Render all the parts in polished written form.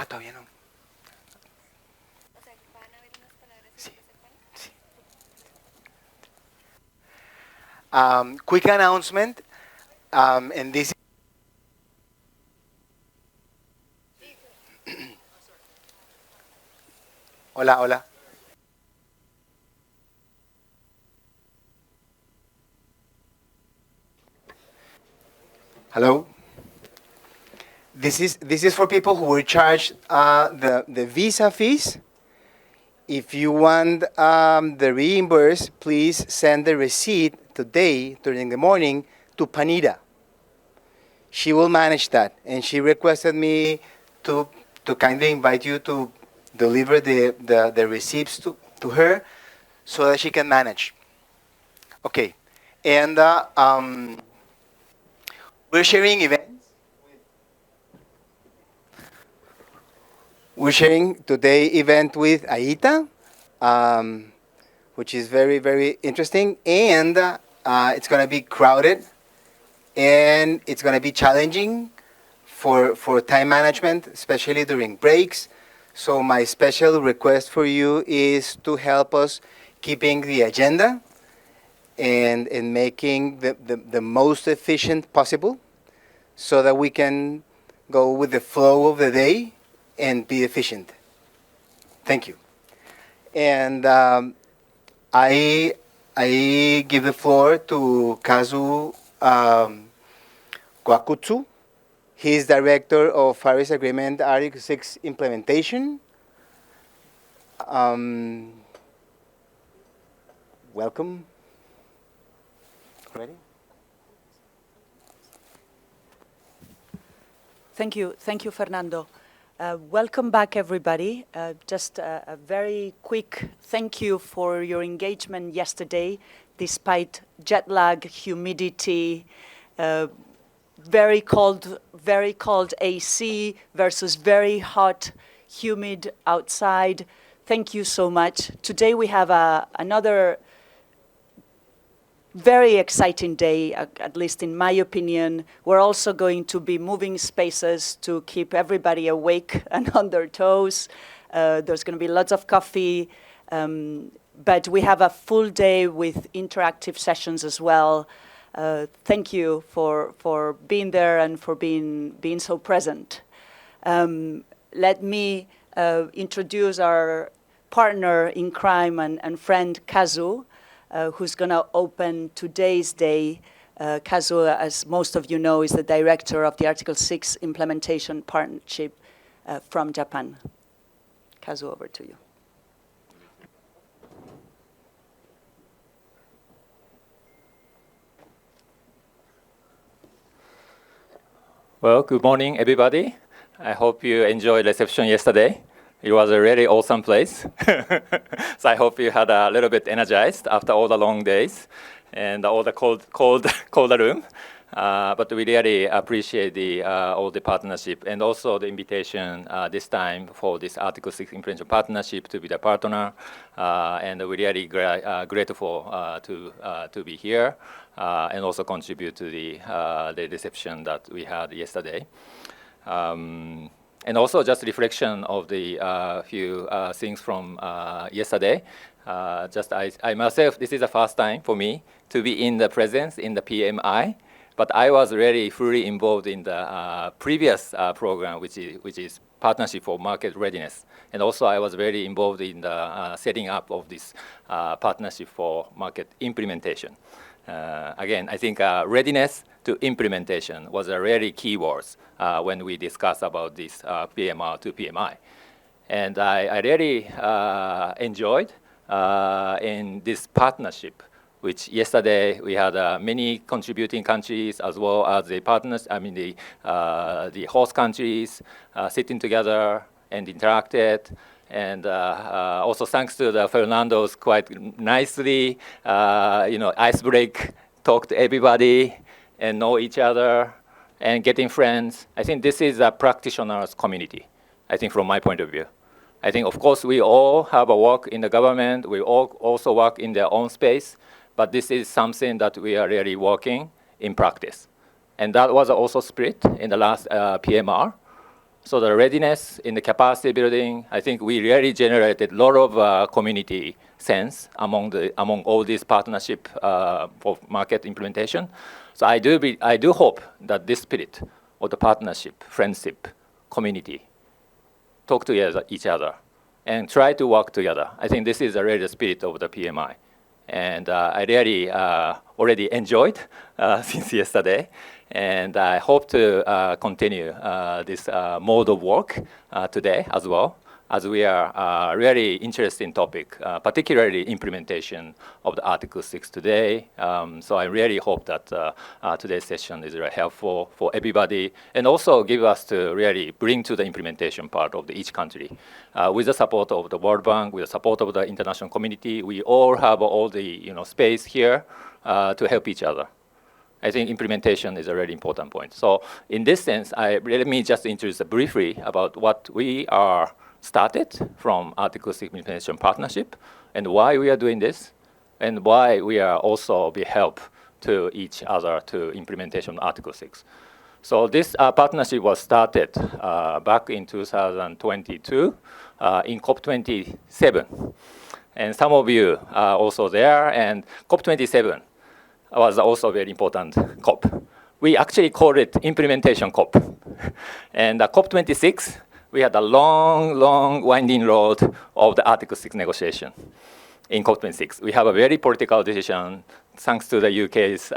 Ah, todavía no. Sí, sí. Quick announcement, and this. Hola, hola. Hello. This is for people who were charged the visa fees. If you want the reimburse, please send the receipt today during the morning to Panita. She will manage that, and she requested me to to kindly invite you to deliver the receipts to her so that she can manage. Okay, and we're sharing events. We're sharing today event with Aita, um, which is very very interesting, and it's gonna be crowded, and it's gonna be challenging for time management, especially during breaks. So my special request for you is to help us keeping the agenda and making the most efficient possible so that we can go with the flow of the day and be efficient. Thank you. And I I give the floor to Kazu Kwakutsu. He is director of Paris Agreement Article 6 implementation. Um, welcome. Ready? Thank you, Fernando. Welcome back, everybody. Just a very quick thank you for your engagement yesterday, despite jet lag, humidity, very cold AC versus very hot, humid outside. Thank you so much. Today we have another very exciting day, at least in my opinion. We're also going to be moving spaces to keep everybody awake and on their toes. There's going to be lots of coffee, but we have a full day with interactive sessions as well. Thank you for being there and for being so present. Let me introduce our partner in crime and friend, Kazu, who's going to open today's day. Kazu, as most of you know, is the director of the Article 6 implementation partnership from Japan. Kazu, over to you. Well, good morning, everybody. I hope you enjoyed reception yesterday. It was a really awesome place. So I hope you had a little bit energized after all the long days and all the cold room. But we really appreciate all the partnership and also the invitation this time for this Article 6 implementation partnership to be the partner. And we're really grateful to be here and also contribute to the reception that we had yesterday. And also just reflection of the few things from yesterday. Just I myself, this is the first time for me to be in the presence in the PMI, but I was really fully involved in the previous program, which is Partnership for Market Readiness. And also I was very involved in the setting up of this Partnership for Market Implementation. Again, I think readiness to implementation was a really key words when we discuss about this PMR to PMI. And I really enjoyed in this partnership, which yesterday we had many contributing countries as well as the partners, the host countries sitting together and interacted. And also thanks to the Fernando's quite nicely, ice break, talk to everybody and know each other and getting friends. I think this is a practitioner's community, I think from my point of view. I think, of course, we all have a work in the government. We all also work in their own space. But this is something that we are really working in practice. And that was also split in the last PMR. So the readiness in the capacity building, I think we really generated a lot of community sense among all these partnership for market implementation. So I do hope that this spirit of the partnership, friendship, community, talk to each other and try to work together. I think this is really the spirit of the PMI. And I really already enjoyed since yesterday. And I hope to continue this mode of work today as well, as we are really interested in topic, particularly implementation of the Article 6 today. So I really hope that today's session is very helpful for everybody, and also give us to really bring to the implementation part of each country. With the support of the World Bank, with the support of the international community, we all have all the space here to help each other. I think implementation is a really important point. So in this sense, let me just introduce briefly about what we are started from Article 6 Implementation Partnership and why we are doing this and why we are also be help to each other to implementation of Article 6. So this partnership was started back in 2022 in COP27. And some of you are also there, and COP27 was also a very important COP. We actually call it implementation COP. And COP26, we had a long, winding road of the Article 6 negotiation in COP26. We have a very political decision, thanks to the UK's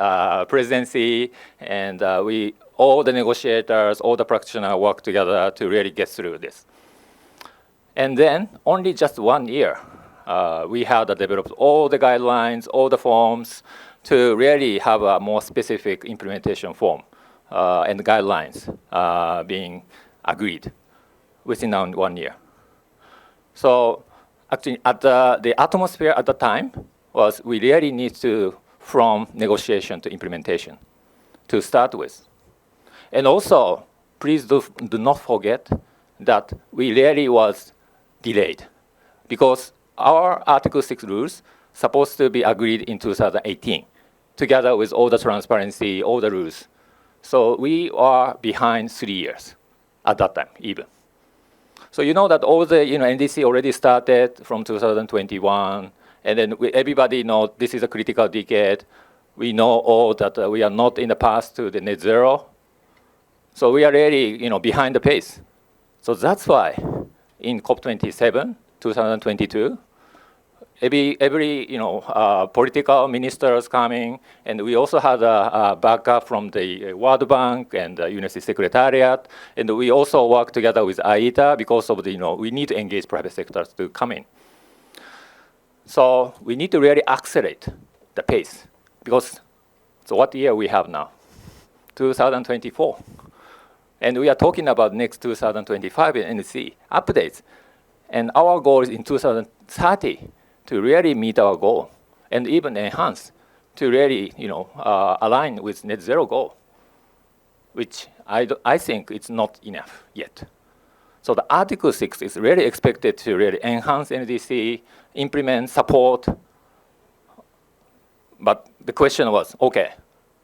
presidency, and all the negotiators, all the practitioners work together to really get through this. And then, only just 1 year, we had developed all the guidelines, all the forms, to really have a more specific implementation form and guidelines being agreed within 1 year. So actually, at the atmosphere at the time was we really need to, from negotiation to implementation, to start with. And also, please do not forget that we really was delayed, because our Article 6 rules supposed to be agreed in 2018, together with all the transparency, all the rules. So we are behind 3 years at that time, even. So you know that all the NDC already started from 2021, and then everybody knows this is a critical decade. We know all that we are not in the path to the net zero. So we are really behind the pace. So that's why in COP27, 2022, every political ministers coming, and we also had a backup from the World Bank and the UNESCO Secretariat, and we also work together with AITA because of we need to engage private sectors to come in. So we need to really accelerate the pace, because so what year we have now? 2024. And we are talking about next 2025 NDC updates. And our goal is in 2030 to really meet our goal and even enhance to really align with net zero goal, which I think it's not enough yet. So the Article 6 is really expected to really enhance NDC, implement, support. But the question was, okay,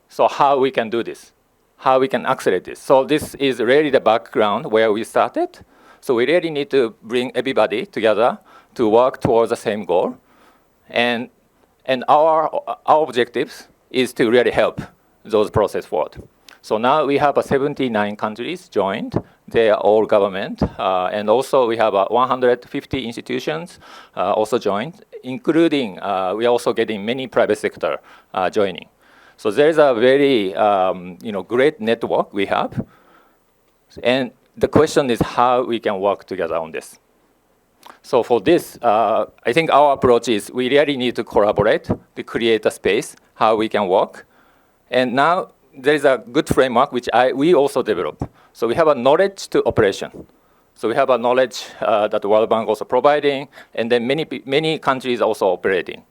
so how we can do this? How we can accelerate this? So this is really the background where we started. So we really need to bring everybody together to work towards the same goal. And our objectives is to really help those process forward. So now we have 79 countries joined. They are all government. And also we have 150 institutions also joined, including we are also getting many private sector joining. So there is a very great network we have. And the question is how we can work together on this. So for this, I think our approach is we really need to collaborate to create a space, how we can work. And now there is a good framework which we also developed. So we have a knowledge to operation. So we have a knowledge that the World Bank also providing, and then many countries also operating.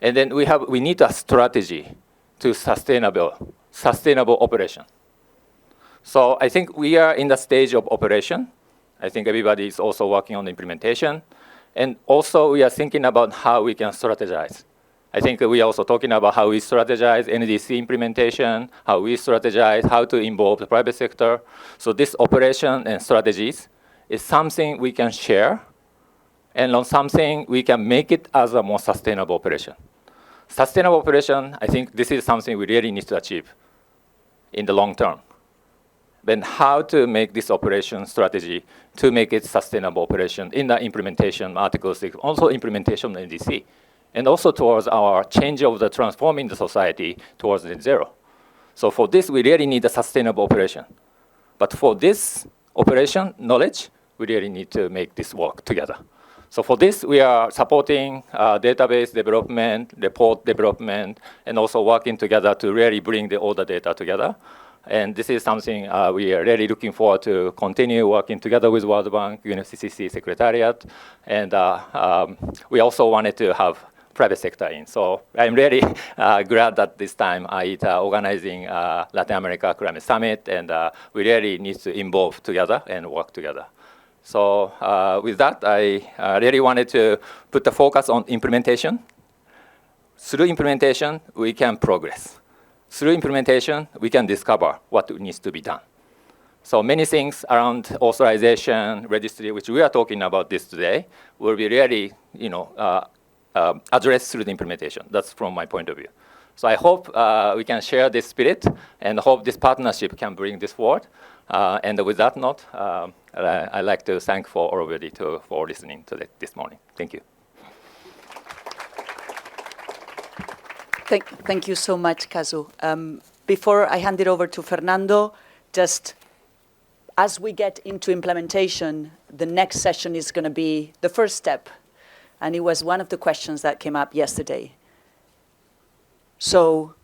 And then we need a strategy to sustainable operation. So I think we are in the stage of operation. I think everybody is also working on the implementation. And also we are thinking about how we can strategize I think we are also talking about how we strategize NDC implementation, how we strategize how to involve the private sector. So this operation and strategies is something we can share, and on something we can make it as a more sustainable operation. Sustainable operation, I think this is something we really need to achieve in the long term. Then how to make this operation strategy to make it sustainable operation in the implementation Article 6, also implementation of NDC, and also towards our change of the transforming the society towards net zero. So for this, we really need a sustainable operation. But for this operation knowledge, we really need to make this work together. So for this, we are supporting database development, report development, and also working together to really bring all the data together. And this is something we are really looking forward to continue working together with World Bank, UNFCCC Secretariat, and we also wanted to have private sector in. So I'm really glad that this time IETA organizing Latin America Climate Summit, and we really need to involve together and work together. So with that, I really wanted to put the focus on implementation. Through implementation, we can progress. Through implementation, we can discover what needs to be done. So many things around authorization, registry, which we are talking about this today, will be really, addressed through the implementation. That's from my point of view. So I hope we can share this spirit, and hope this partnership can bring this forward. And with that note, I'd like to thank for everybody for listening to this morning. Thank you. Thank you so much, Kazu. Before I hand it over to Fernando, just as we get into implementation, the next session is going to be the first step. And it was one of the questions that came up yesterday. So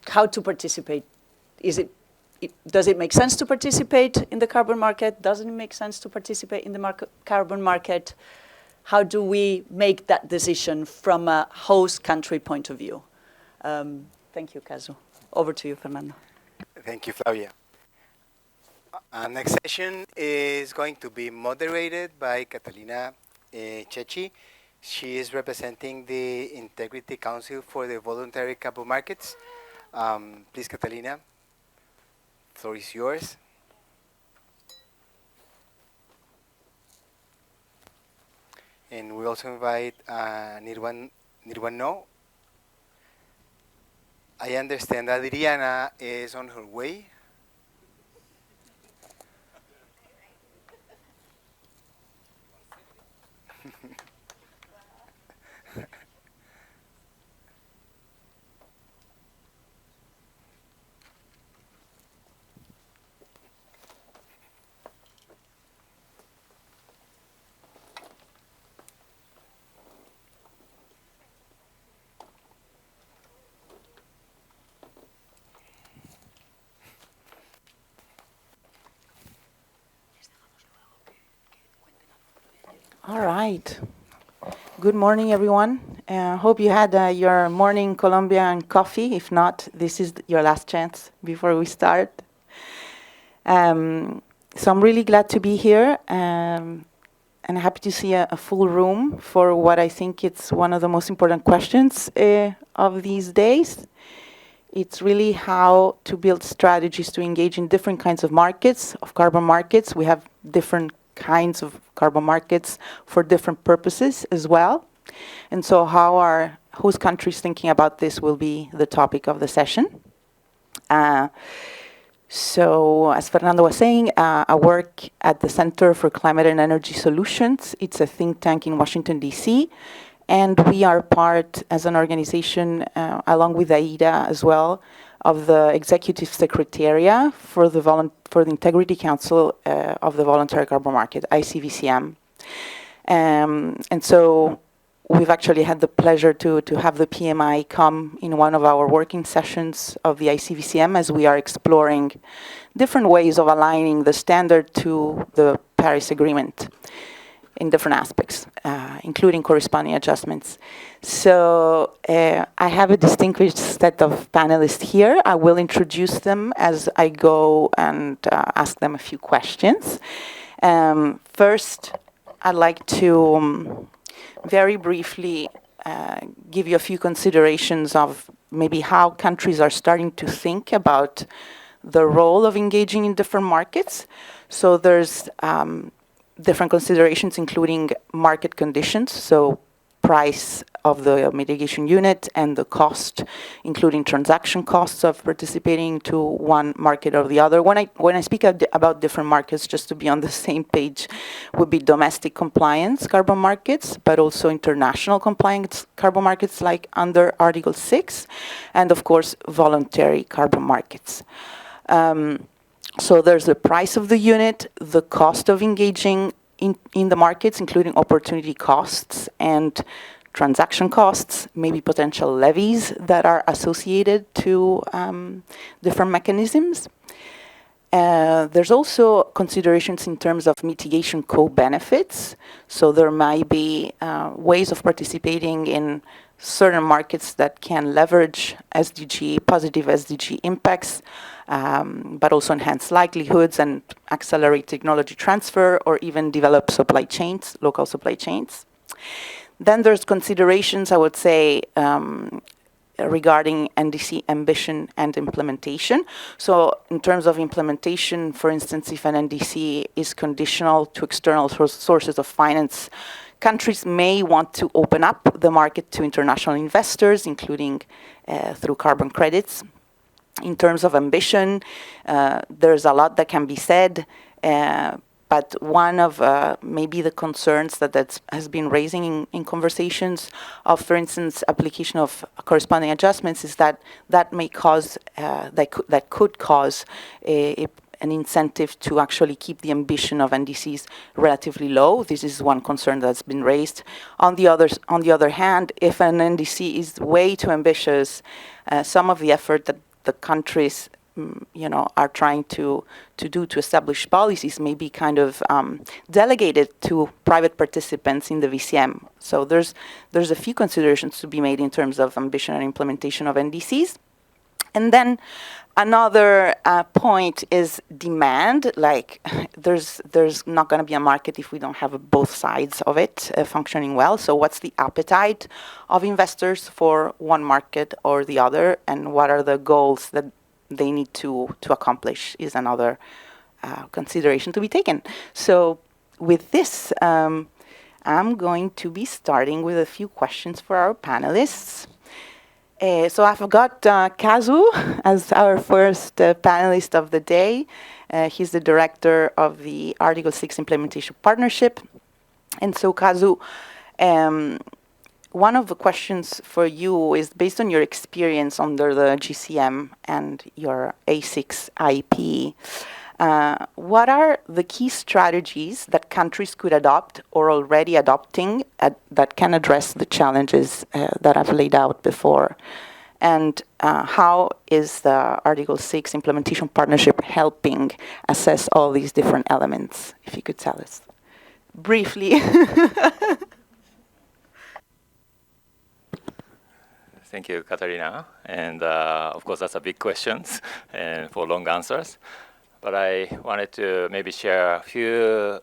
how to participate? Does it make sense to participate in the carbon market? Doesn't it make sense to participate in the carbon market? How do we make that decision from a host country point of view? Thank you, Kazu. Over to you, Fernando. Thank you, Flavia. Our next session is going to be moderated by Catalina Cecchi. She is representing the Integrity Council for the Voluntary Carbon Markets. Please, Catalina, the floor is yours. And we also invite Nirwan No. I understand that Adriana is on her way. All right. Good morning, everyone. Hope you had your morning Colombian coffee. If not, this is your last chance before we start. So I'm really glad to be here and happy to see a full room for what I think it's one of the most important questions of these days. It's really how to build strategies to engage in different kinds of markets, of carbon markets. We have different kinds of carbon markets for different purposes as well. And so how are host countries thinking about this will be the topic of the session. So as Fernando was saying, I work at the Center for Climate and Energy Solutions. It's a think tank in Washington, D.C. And we are part, as an organization, along with AIDA as well, of the Executive Secretariat for the Integrity Council of the Voluntary Carbon Market, ICVCM. And so we've actually had the pleasure to have the PMI come in one of our working sessions of the ICVCM as we are exploring different ways of aligning the standard to the Paris Agreement in different aspects, including corresponding adjustments. So I have a distinguished set of panelists here. I will introduce them as I go and ask them a few questions. First, I'd like to very briefly give you a few considerations of maybe how countries are starting to think about the role of engaging in different markets. So there's different considerations, including market conditions, so price of the mitigation unit and the cost, including transaction costs of participating to one market or the other. When I speak about different markets, just to be on the same page, would be domestic compliance carbon markets, but also international compliance carbon markets like under Article 6, and of course, voluntary carbon markets. So there's the price of the unit, the cost of engaging in the markets, including opportunity costs and transaction costs, maybe potential levies that are associated to different mechanisms. There's also considerations in terms of mitigation co-benefits. So there might be ways of participating in certain markets that can leverage positive SDG impacts, but also enhance livelihoods and accelerate technology transfer or even develop supply chains, local supply chains. Then there's considerations, I would say, regarding NDC ambition and implementation. So in terms of implementation, for instance, if an NDC is conditional to external sources of finance, countries may want to open up the market to international investors, including through carbon credits. In terms of ambition, there's a lot that can be said, but one of maybe the concerns that has been raising in conversations of, for instance, application of corresponding adjustments is that may cause, that could cause an incentive to actually keep the ambition of NDCs relatively low. This is one concern that's been raised. On the other hand, if an NDC is way too ambitious, some of the effort that the countries are trying to do to establish policies may be kind of delegated to private participants in the VCM. So there's a few considerations to be made in terms of ambition and implementation of NDCs. And then another point is demand. Like there's not going to be a market if we don't have both sides of it functioning well. So what's the appetite of investors for one market or the other, and what are the goals that they need to accomplish is another consideration to be taken. So with this, I'm going to be starting with a few questions for our panelists. So I've got Kazu as our first panelist of the day. He's the director of the Article 6 Implementation Partnership. And so Kazu, one of the questions for you is based on your experience under the GCM and your A6 IP. What are the key strategies that countries could adopt or already adopting that can address the challenges that I've laid out before? And how is the Article 6 Implementation Partnership helping assess all these different elements? If you could tell us briefly. Thank you, Katarina. And of course, that's a big question and for long answers. But I wanted to maybe share a few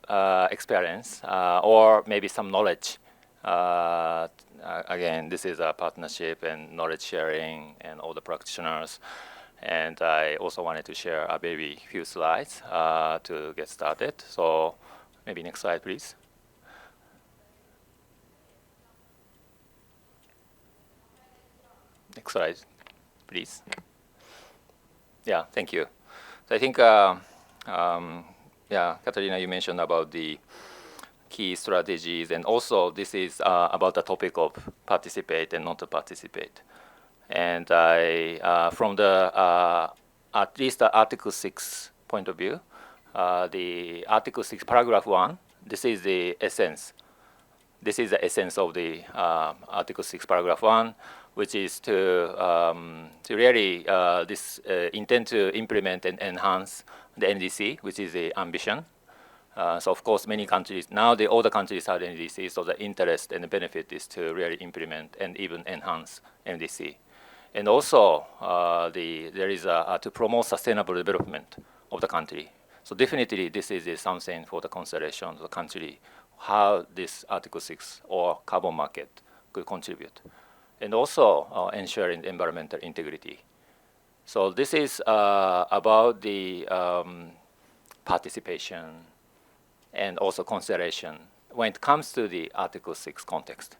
experience or maybe some knowledge. Again, this is a partnership and knowledge sharing and all the practitioners. And I also wanted to share a maybe few slides to get started. So maybe next slide, please. Next slide, please. Yeah, thank you. So I think, Katarina, you mentioned about the key strategies, and also this is about the topic of participate and not to participate. And I, from the at least the Article 6 point of view, the Article 6 paragraph 1, this is the essence. This is the essence of the Article 6 paragraph 1, which is to really intend to implement and enhance the NDC, which is the ambition. So of course, many countries, now all the countries have NDC, so the interest and the benefit is to really implement and even enhance NDC. And also, there is to promote sustainable development of the country. So definitely, this is something for the consideration of the country, how this Article 6 or carbon market could contribute, and also ensuring environmental integrity. So this is about the participation and also consideration when it comes to the Article 6 context.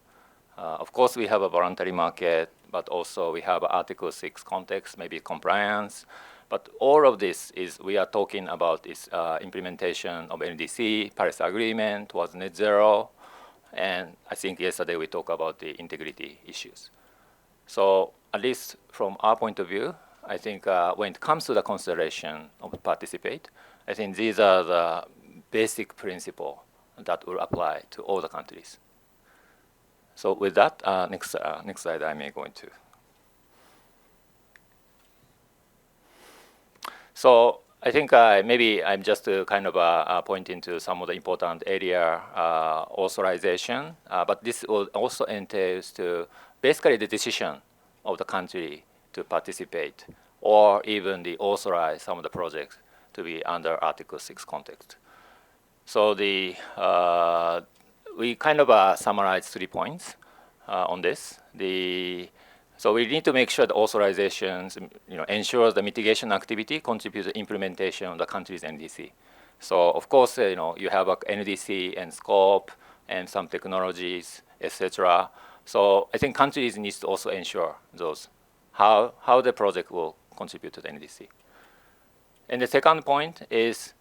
Of course, we have a voluntary market, but also we have Article 6 context, maybe compliance. But all of this is, we are talking about is implementation of NDC, Paris Agreement, was net zero, and I think yesterday we talked about the integrity issues. So at least from our point of view, I think when it comes to the consideration of participate, I think these are the basic principles that will apply to all the countries. So with that, next slide I may go into. So I think maybe I'm just pointing to some of the important area authorization, but this will also entails to basically the decision of the country to participate or even the authorize some of the projects to be under Article 6 context. So the we summarize 3 points on this. So we need to make sure the authorizations ensures the mitigation activity contributes to implementation of the country's NDC. So of course, you have a NDC and scope and some technologies, etc. So I think countries need to also ensure those, how the project will contribute to the NDC. And the second point is,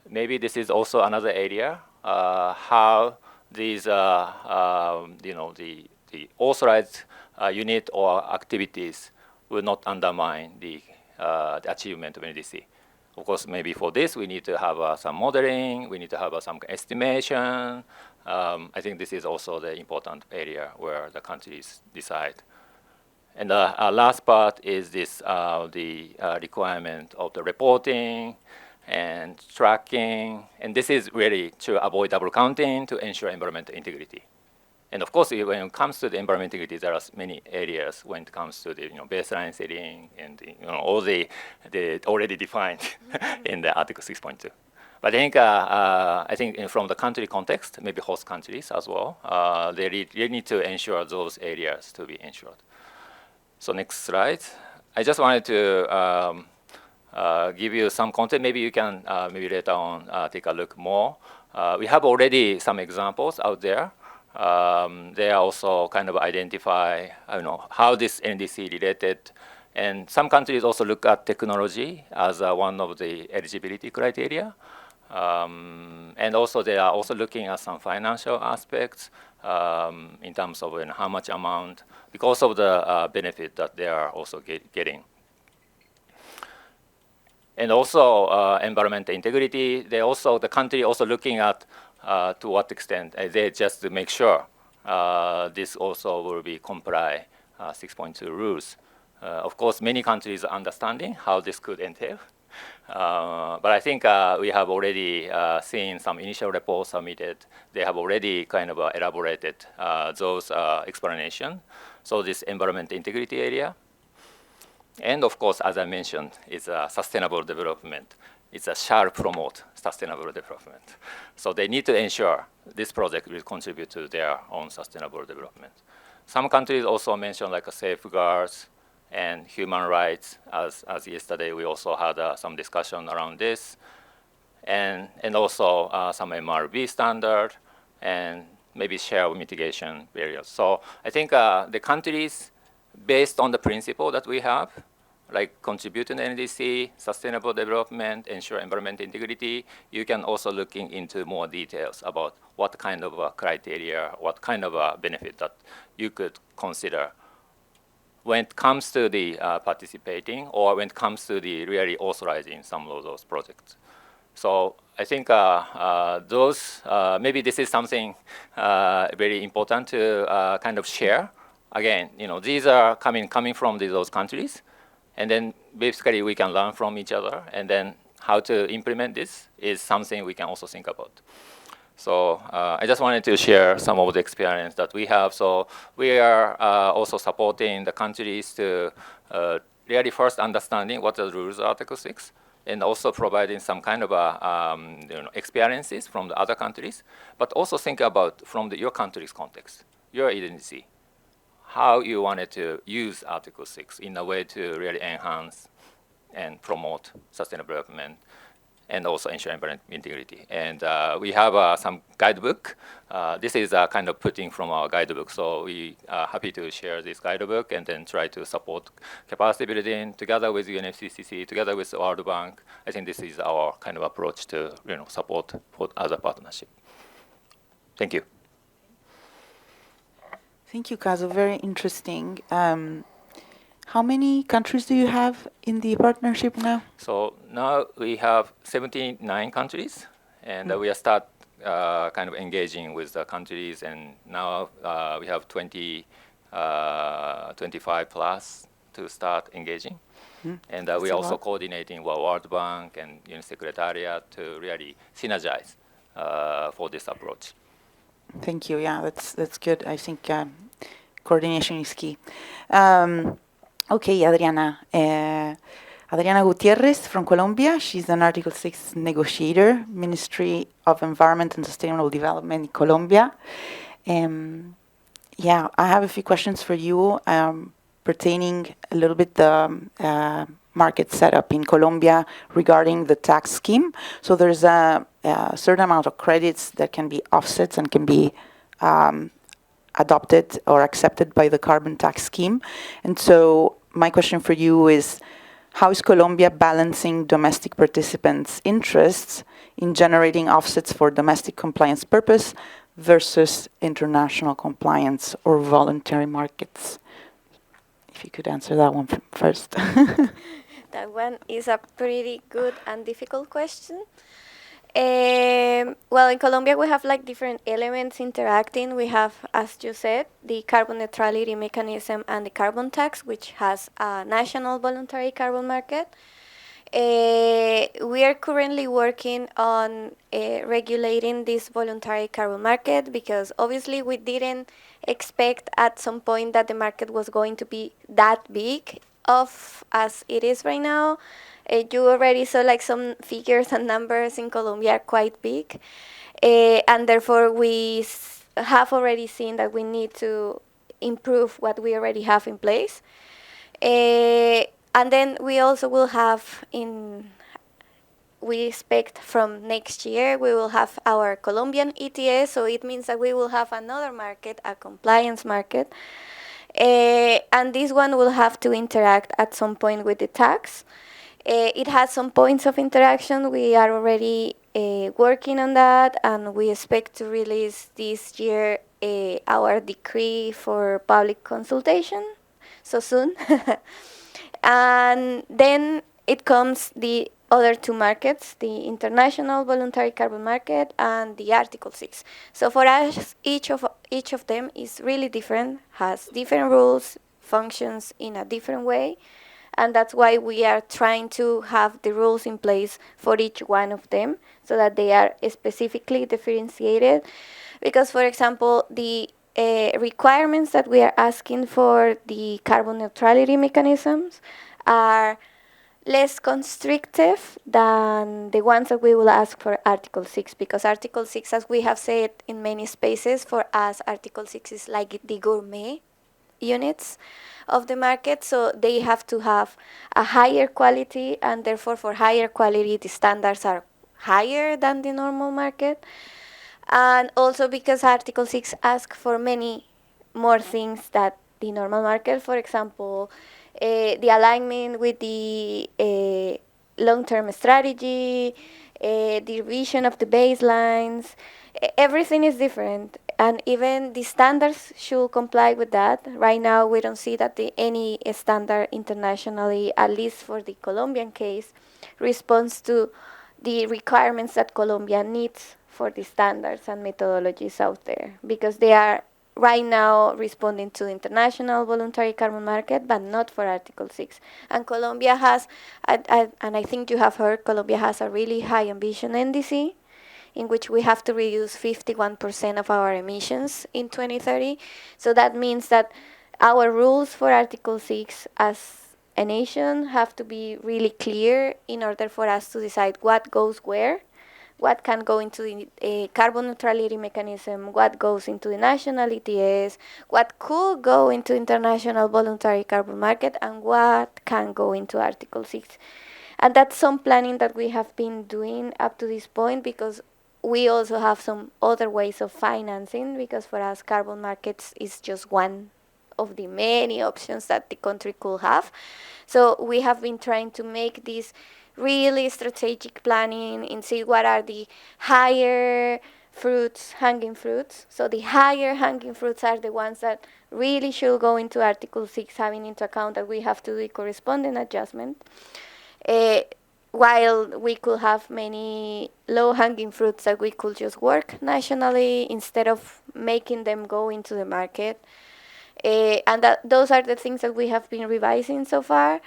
maybe this is also another area, how these, the authorized unit or activities will not undermine the achievement of NDC. Of course, maybe for this, we need to have some modeling, we need to have some estimation. I think this is also the important area where the countries decide. And the last part is this, the requirement of the reporting and tracking. And this is really to avoid double counting, to ensure environmental integrity. And of course, when it comes to the environmental integrity, there are many areas when it comes to the baseline setting and all the already defined in the Article 6.2. But I think from the country context, maybe host countries as well, they need to ensure those areas to be ensured. So next slide. I just wanted to give you some content. Maybe you can maybe later on take a look more. We have already some examples out there. They also identify how this NDC related. And some countries also look at technology as one of the eligibility criteria. And also they are also looking at some financial aspects in terms of how much amount, because of the benefit that they are also getting. And also environmental integrity, the country also looking at to what extent they just to make sure this also will be comply 6.2 rules. Of course, many countries are understanding how this could entail. But I think we have already seen some initial reports submitted. They have already elaborated those explanations. So this environmental integrity area. And of course, as I mentioned, it's a sustainable development. It's a shall promote sustainable development. So they need to ensure this project will contribute to their own sustainable development. Some countries also mention safeguards and human rights, as yesterday we also had some discussion around this, and also some MRV standard, and maybe share mitigation barriers. So I think the countries, based on the principle that we have, like contributing to NDC, sustainable development, ensure environmental integrity, you can also look into more details about what kind of criteria, what kind of benefit that you could consider when it comes to the participating or when it comes to the really authorizing some of those projects. So I think those, maybe this is something very important to share. Again, these are coming from those countries. And then basically we can learn from each other, and then how to implement this is something we can also think about. So I just wanted to share some of the experience that we have. So we are also supporting the countries to really first understanding what the rules of Article 6, and also providing some experiences from the other countries, but also think about from your country's context, your agency. how you wanted to use Article 6 in a way to really enhance and promote sustainable development and also ensure environmental integrity. And we have some guidebook. This is kind of putting from our guidebook. So we are happy to share this guidebook and then try to support capacity building together with UNFCCC, together with the World Bank. I think this is our kind of approach to support for other partnership. Thank you. Thank you, Kazu. Very interesting. How many countries do you have in the partnership now? So now we have 79 countries, and we are start kind of engaging with the countries, and now we have 25 plus to start engaging. And we're also coordinating with World Bank and Secretariat to really synergize for this approach. Thank you. Yeah, that's good. I think coordination is key. Okay, Adriana. Adriana Gutierrez from Colombia. She's an Article 6 negotiator, Ministry of Environment and Sustainable Development in Colombia. Yeah, I have a few questions for you pertaining a little bit the market setup in Colombia regarding the tax scheme. So there's a certain amount of credits that can be offsets and can be adopted or accepted by the carbon tax scheme. And so my question for you is, how is Colombia balancing domestic participants' interests in generating offsets for domestic compliance purpose versus international compliance or voluntary markets? If you could answer that one first. That one is a pretty good and difficult question. Well, in Colombia, we have like different elements interacting. We have, as you said, the carbon neutrality mechanism and the carbon tax, which has a national voluntary carbon market. We are currently working on regulating this voluntary carbon market because obviously we didn't expect at some point that the market was going to be that big of as it is right now. You already saw like some figures and numbers in Colombia are quite big, and therefore we have already seen that we need to improve what we already have in place. And then we also will have we expect from next year, we will have our Colombian ETS, so it means that we will have another market, a compliance market. And this one will have to interact at some point with the tax. It has some points of interaction. We are already working on that, and we expect to release this year our decree for public consultation, so soon. And then it comes the other two markets, the international voluntary carbon market and the Article 6. So for us, each of them is really different, has different rules, functions in a different way. And that's why we are trying to have the rules in place for each one of them so that they are specifically differentiated. Because, for example, the requirements that we are asking for the carbon neutrality mechanisms are less constrictive than the ones that we will ask for Article 6, because Article 6, as we have said in many spaces, for us, Article 6 is like the gourmet units of the market, so they have to have a higher quality, and therefore for higher quality the standards are higher than the normal market. And also because Article 6 asks for many more things that the normal market, for example, the alignment with the long-term strategy, the revision of the baselines, everything is different. And even the standards should comply with that. Right now, we don't see that any standard internationally, at least for the Colombian case, responds to the requirements that Colombia needs for the standards and methodologies out there, because they are right now responding to the international voluntary carbon market, but not for Article 6. And Colombia has, and I think you have heard, Colombia has a really high ambition NDC, in which we have to reduce 51% of our emissions in 2030. So that means that our rules for Article 6 as a nation have to be really clear in order for us to decide what goes where. what can go into the carbon neutrality mechanism, what goes into the national ETS, what could go into international voluntary carbon market, and what can go into Article 6. And that's some planning that we have been doing up to this point, because we also have some other ways of financing, because for us carbon markets is just one of the many options that the country could have. So we have been trying to make this really strategic planning and see what are the higher fruits, hanging fruits. So the higher hanging fruits are the ones that really should go into Article 6, having into account that we have to do the corresponding adjustment. While we could have many low-hanging fruits that we could just work nationally instead of making them go into the market. And those are the things that we have been revising so far.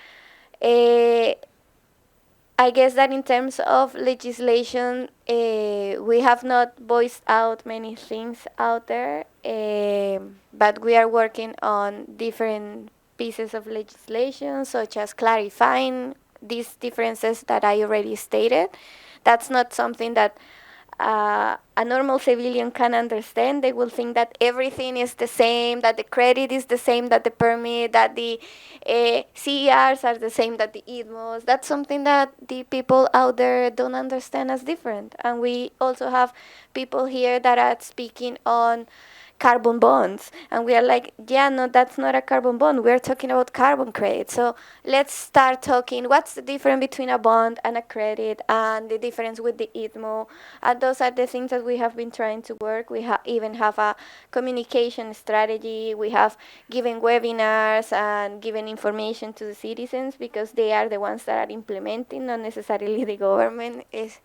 I guess that in terms of legislation, we have not voiced out many things out there, but we are working on different pieces of legislation, such as clarifying these differences that I already stated. That's not something that a normal civilian can understand. They will think that everything is the same, that the credit is the same, that the permit, that the CERs are the same, that the IDMOs. That's something that the people out there don't understand as different. And we also have people here that are speaking on carbon bonds, and we are like, yeah, no, that's not a carbon bond, we're talking about carbon credit. So let's start talking what's the difference between a bond and a credit, and the difference with the IDMO. And those are the things that we have been trying to work. We even have a communication strategy. We have given webinars and given information to the citizens, because they are the ones that are implementing, not necessarily the government. Is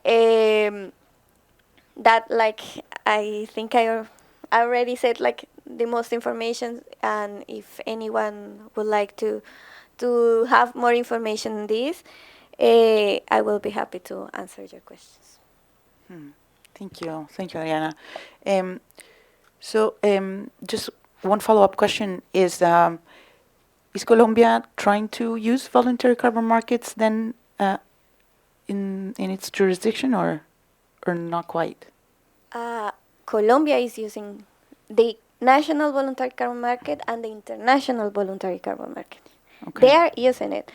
that, like, I think I already said like the most information, and if anyone would like to have more information on this, I will be happy to answer your questions. Thank you, Adriana. Just one follow-up question is Colombia trying to use voluntary carbon markets then in its jurisdiction, or not quite? Colombia is using the national voluntary carbon market and the international voluntary carbon market. Okay. They are using it.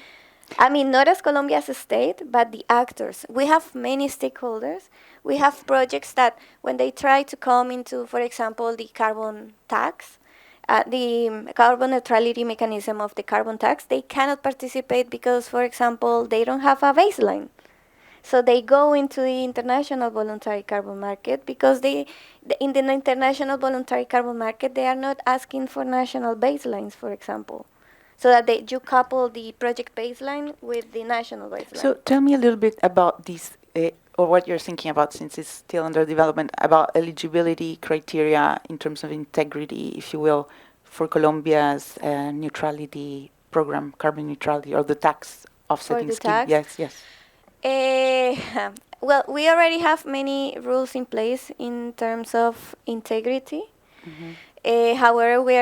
I mean, not as Colombia as a state, but the actors. We have many stakeholders. We have projects that when they try to come into, for example, the carbon tax, the carbon neutrality mechanism of the carbon tax, they cannot participate because, for example, they don't have a baseline. So they go into the international voluntary carbon market, because in the international voluntary carbon market, they are not asking for national baselines, for example. So that you couple the project baseline with the national baseline. So tell me a little bit about this, or what you're thinking about, since it's still under development, about eligibility criteria in terms of integrity, if you will, for Colombia's neutrality program, carbon neutrality, or the tax offsetting scheme. Tax? Yes. Well, we already have many rules in place in terms of integrity. Mm-hmm. However, we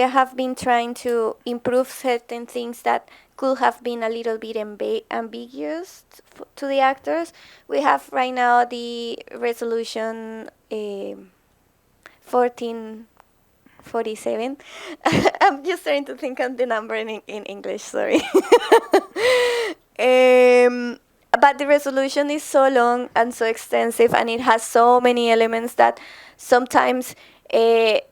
have been trying to improve certain things that could have been a little bit ambiguous to the actors. We have right now the resolution 1447. I'm just trying to think of the number in English, sorry. But the resolution is so long and so extensive, and it has so many elements that sometimes the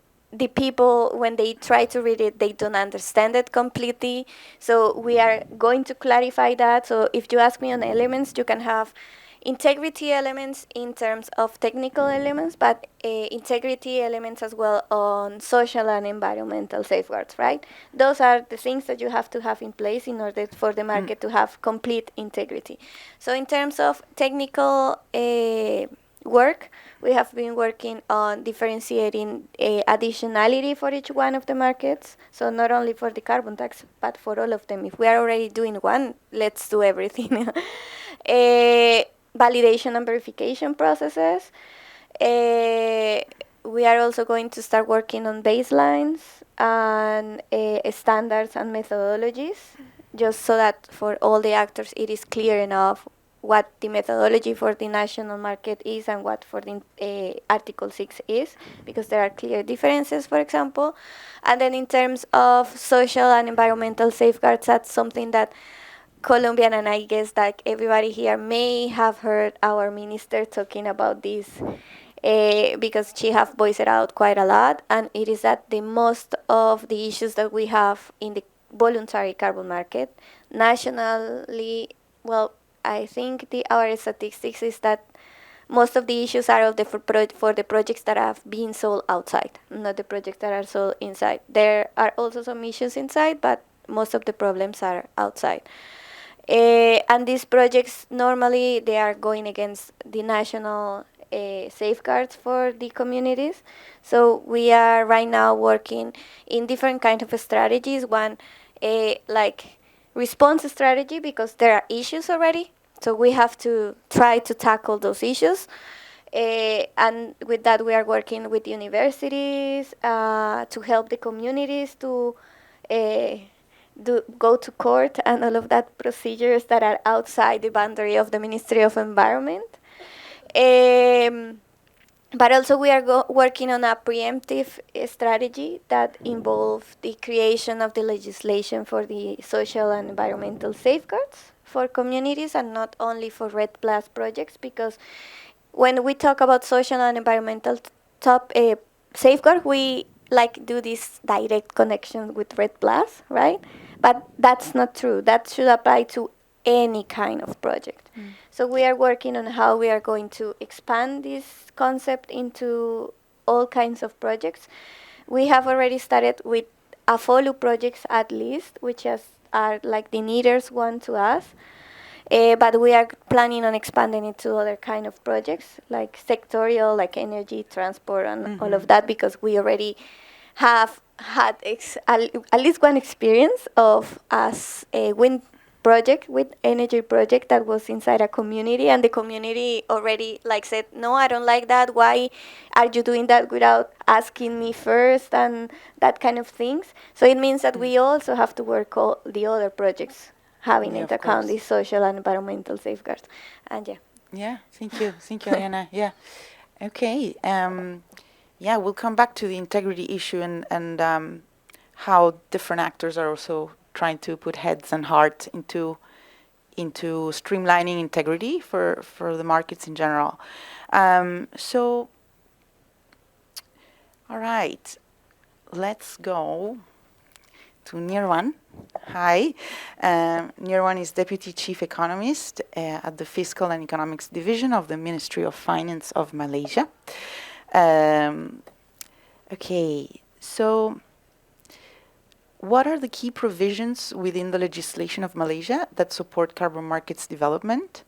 people, when they try to read it, they don't understand it completely. So we are going to clarify that. So if you ask me on elements, you can have integrity elements in terms of technical elements, but integrity elements as well on social and environmental safeguards, right? Those are the things that you have to have in place in order for the market to have complete integrity. So in terms of technical work, we have been working on differentiating additionality for each one of the markets. So not only for the carbon tax, but for all of them. If we are already doing one, let's do everything. Validation and verification processes. We are also going to start working on baselines and standards and methodologies, just so that for all the actors it is clear enough what the methodology for the national market is and what for the Article 6 is, because there are clear differences, for example. And then in terms of social and environmental safeguards, that's something that Colombian, and I guess that everybody here may have heard our minister talking about this, because she have voiced it out quite a lot, and it is that the most of the issues that we have in the voluntary carbon market nationally, well, I think our statistics is that most of the issues are for the projects that have been sold outside, not the projects that are sold inside. There are also some issues inside, but most of the problems are outside. And these projects normally they are going against the national safeguards for the communities. So we are right now working in different kind of strategies. One, like response strategy, because there are issues already. So we have to try to tackle those issues. And with that, we are working with universities to help the communities to go to court and all of that procedures that are outside the boundary of the Ministry of Environment. But also we are working on a preemptive strategy that involves the creation of the legislation for the social and environmental safeguards for communities and not only for REDD+ projects, because when we talk about social and environmental safeguard, we like do this direct connection with REDD+, right? But that's not true. That should apply to any kind of project. So we are working on how we are going to expand this concept into all kinds of projects. We have already started with AFOLU projects at least, which are like the nearest one to us. But we are planning on expanding it to other kind of projects, like sectorial, like energy, transport, and all of that, because we already have had at least one experience of a wind project, with energy project that was inside a community, and the community already like said, no, I don't like that. Why are you doing that without asking me first, and that kind of things. So it means that we also have to work all the other projects having into account these social and environmental safeguards. And Yeah, thank you, Ariana. Yeah, okay. Yeah, we'll come back to the integrity issue and how different actors are also trying to put heads and heart into streamlining integrity for the markets in general. So, all right, let's go to Nirwan. Hi, Nirwan is Deputy Chief Economist at the Fiscal and Economics Division of the Ministry of Finance of Malaysia. Okay, so what are the key provisions within the legislation of Malaysia that support carbon markets development?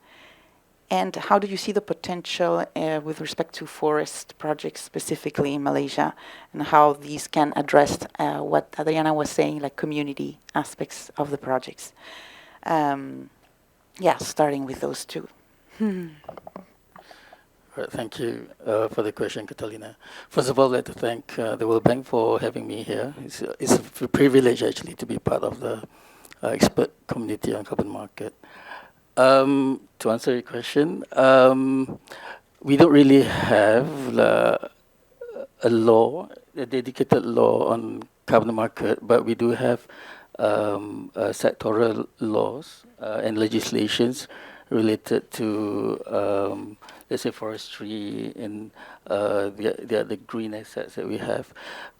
And how do you see the potential with respect to forest projects specifically in Malaysia, and how these can address what Adriana was saying, like community aspects of the projects? Yeah, starting with those two. Thank you for the question, Catalina. First of all, I'd like to thank the World Bank for having me here. It's a privilege, actually, to be part of the expert community on carbon market. To answer your question, we don't really have a dedicated law on carbon market, but we do have sectoral laws and legislations related to let's say forestry and the green assets that we have.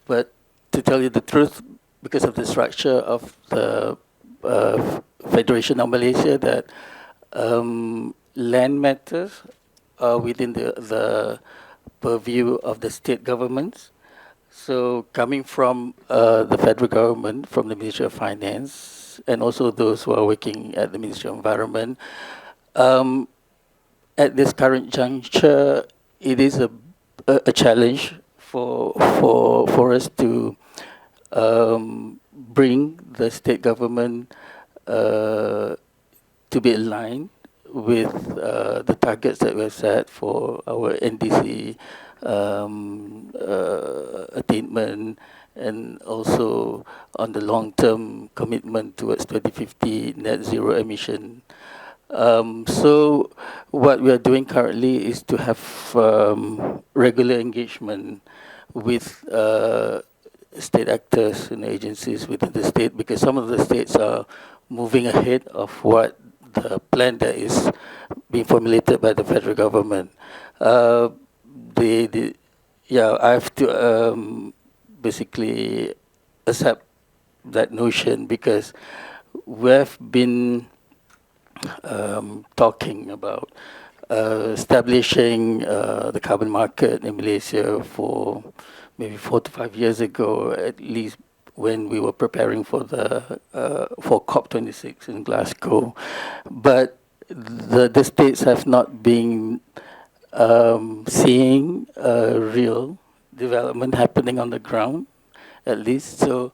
But to tell you the truth, because of the structure of the Federation of Malaysia, that land matters are within the purview of the state governments. So coming from the federal government, from the Ministry of Finance, and also those who are working at the Ministry of Environment, at this current juncture, it is a challenge for us to bring the state government to be aligned with the targets that were set for our NDC attainment, and also on the long-term commitment towards 2050 net zero emission So what we are doing currently is to have regular engagement with state actors and agencies within the state, because some of the states are moving ahead of what the plan that is being formulated by the federal government. Yeah, I have to basically accept that notion, because we have been talking about establishing the carbon market in Malaysia for maybe 4 to 5 years ago, at least when we were preparing for the for COP26 in Glasgow. But the states have not been seeing real development happening on the ground, at least. So,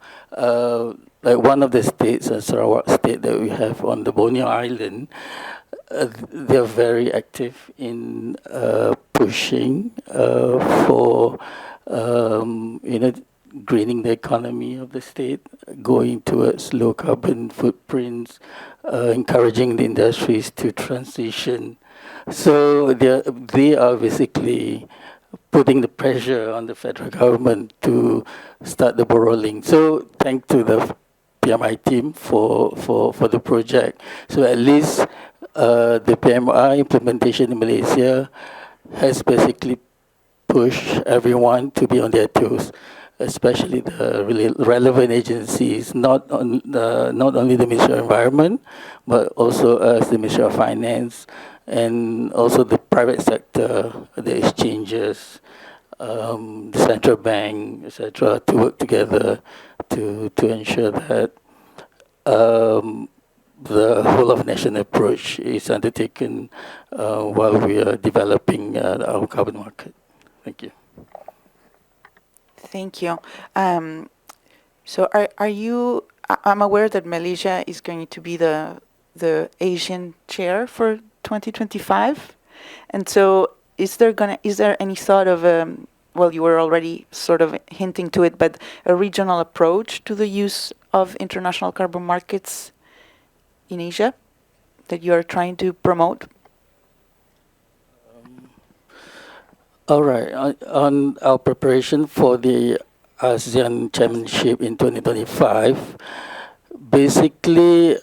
like one of the states, Sarawak state that we have on the Borneo Island, they're very active in pushing for greening the economy of the state, going towards low carbon footprints, encouraging the industries to transition. So they are basically putting the pressure on the federal government to start the ball rolling. So thanks to the PMI team for the project. So at least the PMI implementation in Malaysia has basically pushed everyone to be on their toes, especially the really relevant agencies, not only the Ministry of Environment, but also us, the Ministry of Finance, and also the private sector, the exchanges, the central bank, etc., to work together to ensure that the whole of nation approach is undertaken while we are developing our carbon market. Thank you. Thank you. So are you, I'm aware that Malaysia is going to be the Asian chair for 2025. And so is there any thought of, well, you were already sort of hinting to it, but a regional approach to the use of international carbon markets in Asia that you are trying to promote? All right. On our preparation for the ASEAN Chairmanship in 2025, basically,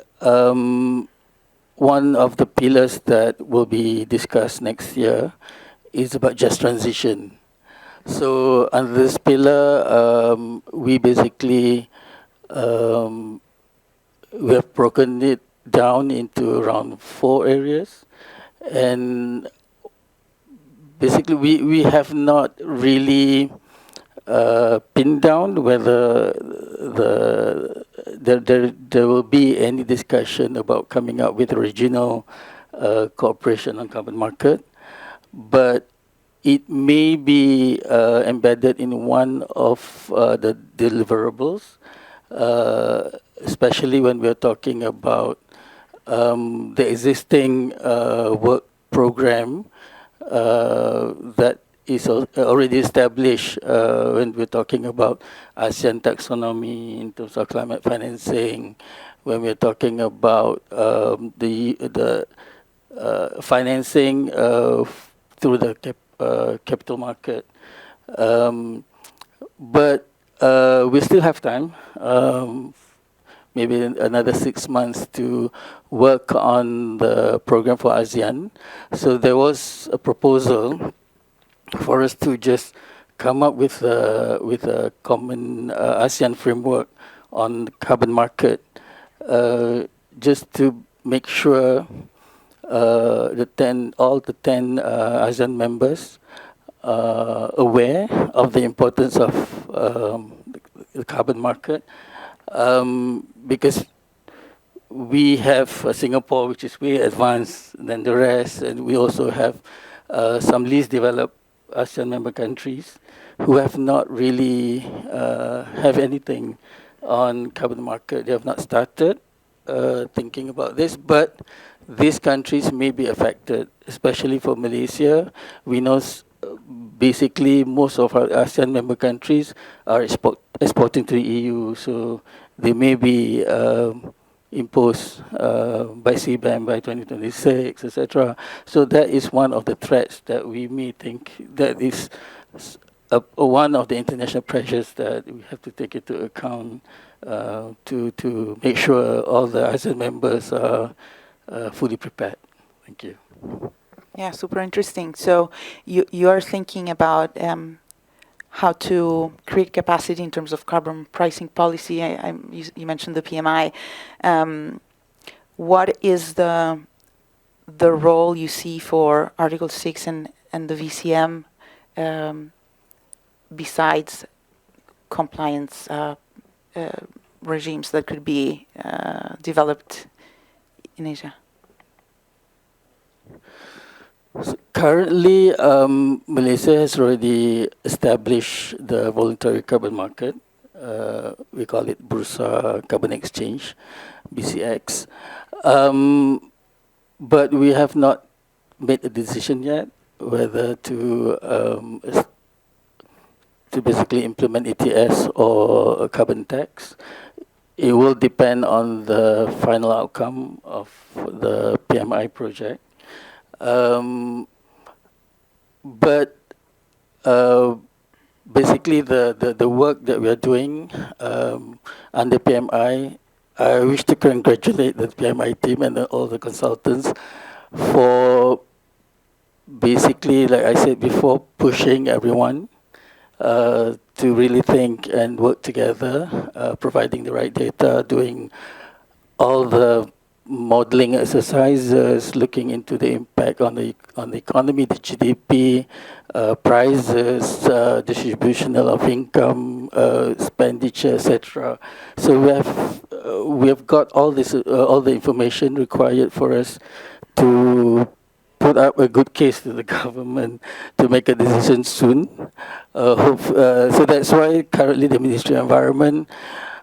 one of the pillars that will be discussed next year is about just transition. So under this pillar, we basically we have broken it down into around 4 areas, and basically we have not really pinned down whether there will be any discussion about coming up with a regional cooperation on carbon market, but it may be embedded in one of the deliverables, especially when we're talking about the existing work program that is already established when we're talking about ASEAN taxonomy in terms of climate financing, when we're talking about the financing through the capital market. But we still have time, maybe another 6 months to work on the program for ASEAN. So there was a proposal for us to just come up with a common ASEAN framework on the carbon market, just to make sure all the 10 ASEAN members aware of the importance of the carbon market, because we have Singapore, which is way advanced than the rest, and we also have some least developed ASEAN member countries who have not really have anything on carbon market. They have not started thinking about this, but these countries may be affected, especially for Malaysia. We know basically most of our ASEAN member countries are exporting to the EU, so they may be imposed by CBAM by 2026, etc. So that is one of the threats that we may think that is one of the international pressures that we have to take into account to make sure all the ASEAN members are fully prepared. Thank you. Yeah, super interesting. So you are thinking about how to create capacity in terms of carbon pricing policy. You mentioned the PMI. What is the role you see for Article 6 and the VCM besides compliance regimes that could be developed in Asia? So currently, Malaysia has already established the voluntary carbon market. We call it Bursa Carbon Exchange, BCX. But we have not made a decision yet whether to basically implement ETS or a carbon tax. It will depend on the final outcome of the PMI project. But basically, the work that we are doing under PMI, I wish to congratulate the PMI team and all the consultants for basically, like I said before, pushing everyone to really think and work together, providing the right data, doing all the modeling exercises, looking into the impact on the economy, the GDP, prices, distribution of income, expenditure, etc. So we have got all this all the information required for us to put up a good case to the government to make a decision soon. So that's why currently the Ministry of Environment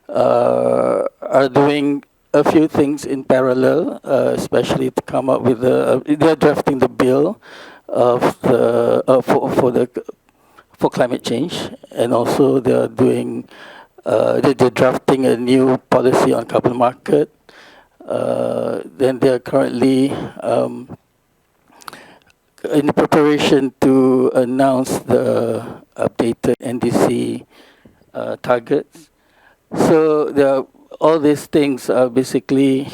are doing a few things in parallel, especially to come up with they're drafting the bill of for climate change, and also they're doing they're drafting a new policy on carbon market. Then they're currently in preparation to announce the updated NDC targets. So all these things are basically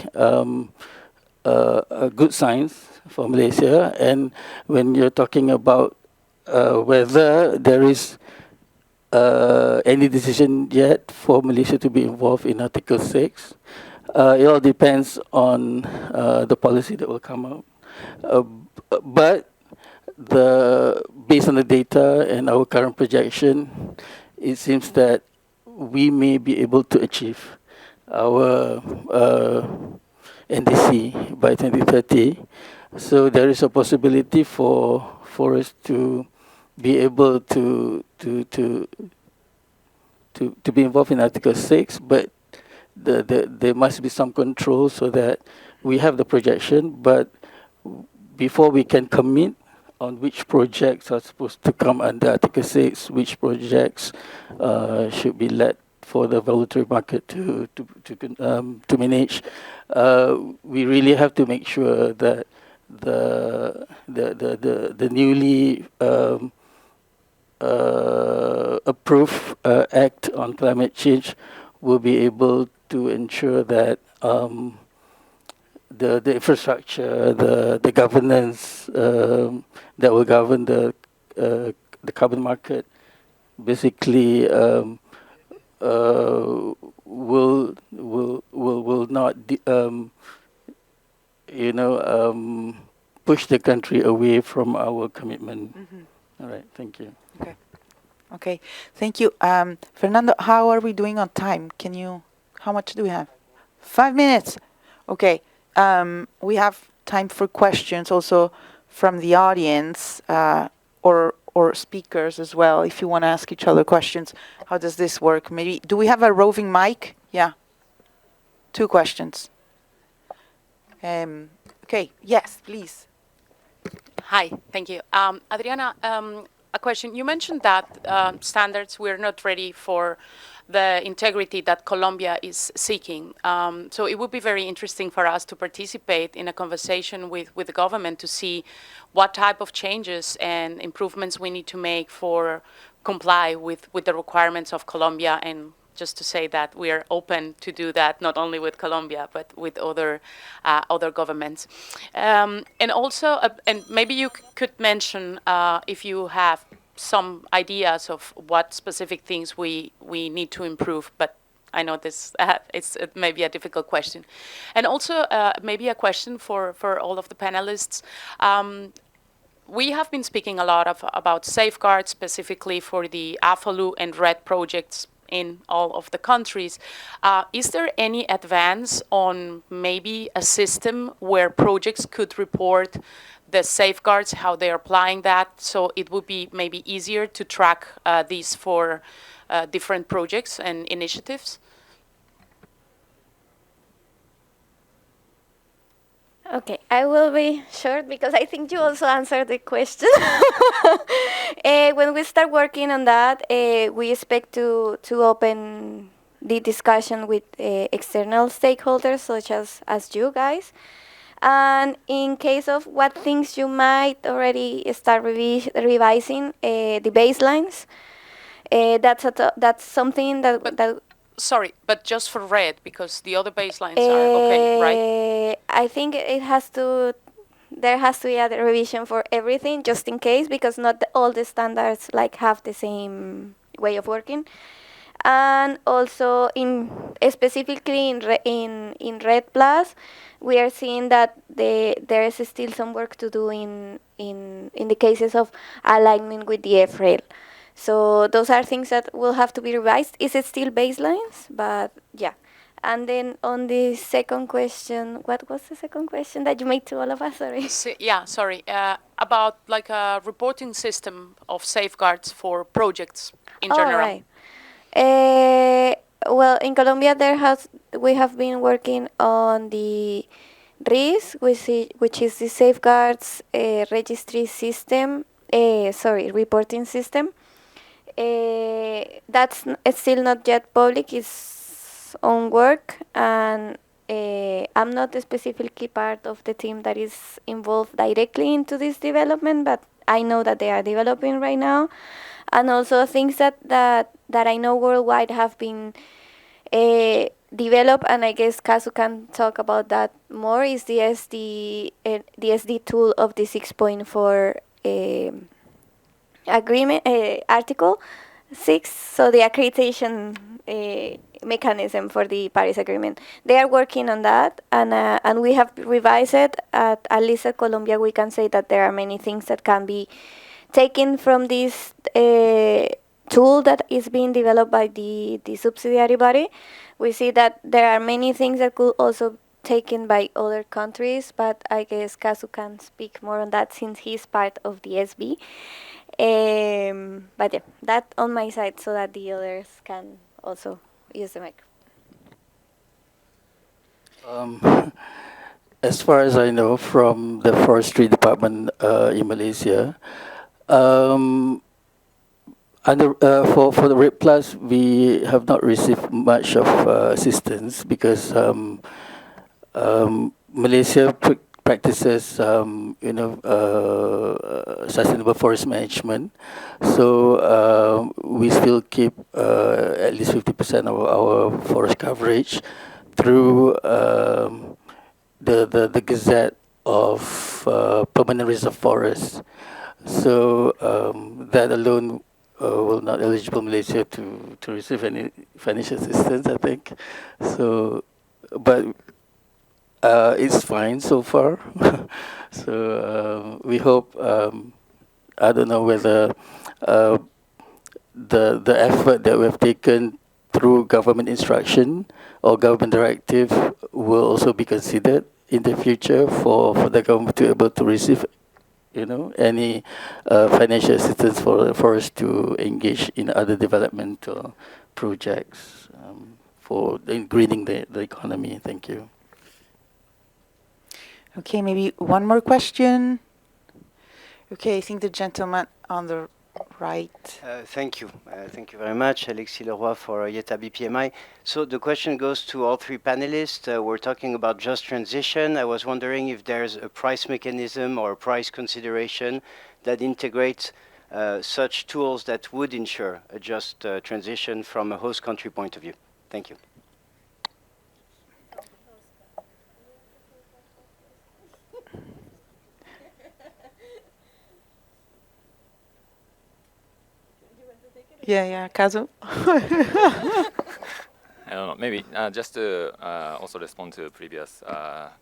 good signs for Malaysia. And when you're talking about whether there is any decision yet for Malaysia to be involved in Article 6, it all depends on the policy that will come out. But based on the data and our current projection, it seems that we may be able to achieve our NDC by 2030. So there is a possibility for us to be able to be involved in Article 6, but there must be some control so that we have the projection, but before we can commit on which projects are supposed to come under Article 6, which projects should be led for the voluntary market to manage, we really have to make sure that the newly approved Act on Climate Change will be able to ensure that the infrastructure, the governance that will govern the carbon market, basically will not push the country away from our commitment. Mm-hmm. All right, thank you. Okay, thank you. Fernando, how are we doing on time? How much do we have? 5 minutes. Okay. We have time for questions also from the audience or speakers as well, if you want to ask each other questions. How does this work? Maybe, do we have a roving mic? Yeah. 2 questions. Okay, yes, please. Hi, thank you. Adriana, a question. You mentioned that standards, we're not ready for the integrity that Colombia is seeking. So it would be very interesting for us to participate in a conversation with the government to see what type of changes and improvements we need to make for comply with the requirements of Colombia, and just to say that we are open to do that, not only with Colombia, but with other governments. And also, and maybe you could mention if you have some ideas of what specific things we need to improve, but I know this it's maybe a difficult question. And also maybe a question for all of the panelists. We have been speaking a lot about safeguards, specifically for the AFALU and RED projects in all of the countries. Is there any advance on maybe a system where projects could report the safeguards, how they're applying that, so it would be maybe easier to track these for different projects and initiatives? Okay, I will be short because I think you also answered the question. When we start working on that, we expect to open the discussion with external stakeholders such as you guys. And in case of what things you might already start revising, the baselines, that's something that Sorry, but just for RED, because the other baselines are okay, right? I think there has to be a revision for everything, just in case, because not all the standards have the same way of working. And also specifically in RED Plus, we are seeing that there is still some work to do in the cases of alignment with the FRAIL. So those are things that will have to be revised. Is it still baselines? But yeah. And then on the second question, what was the second question that you made to all of us? Sorry. Sorry. About a reporting system of safeguards for projects in general. Right. Well, in Colombia, we have been working on the RIS, which is the safeguards registry system. Reporting system. It's still not yet public. It's on work, and I'm not specifically part of the team that is involved directly into this development, but I know that they are developing right now. And also things that I know worldwide have been developed, and I guess Kazu can talk about that more, is the SD tool of the 6.4 agreement, Article 6, so the accreditation mechanism for the Paris Agreement. They are working on that, and we have revised it. At least at Colombia, we can say that there are many things that can be taken from this tool that is being developed by the subsidiary body. We see that there are many things that could also taken by other countries, but I guess Kazu can speak more on that since he's part of the SB. But yeah, that on my side so that the others can also use the mic. As far as I know from the forestry department in Malaysia, for the RED Plus, we have not received much of assistance because Malaysia practices, sustainable forest management. So we still keep at least 50% of our forest coverage through the Gazette of Permanent Reserve Forests. So that alone will not eligible Malaysia to receive any financial assistance, I think. So, but it's fine so far. So we hope. I don't know whether the effort that we have taken through government instruction or government directive will also be considered in the future for the government to be able to receive, any financial assistance for us to engage in other developmental projects for greening the economy. Thank you. Okay, maybe one more question. Okay, I think the gentleman on the right. Thank you. Thank you very much, Alexis Leroy for IETA BPMI. So the question goes to all three panelists. We're talking about just transition. I was wondering if there's a price mechanism or a price consideration that integrates such tools that would ensure a just transition from a host country point of view. Thank you. Yeah, Kazu? I don't know. Maybe just to also respond to previous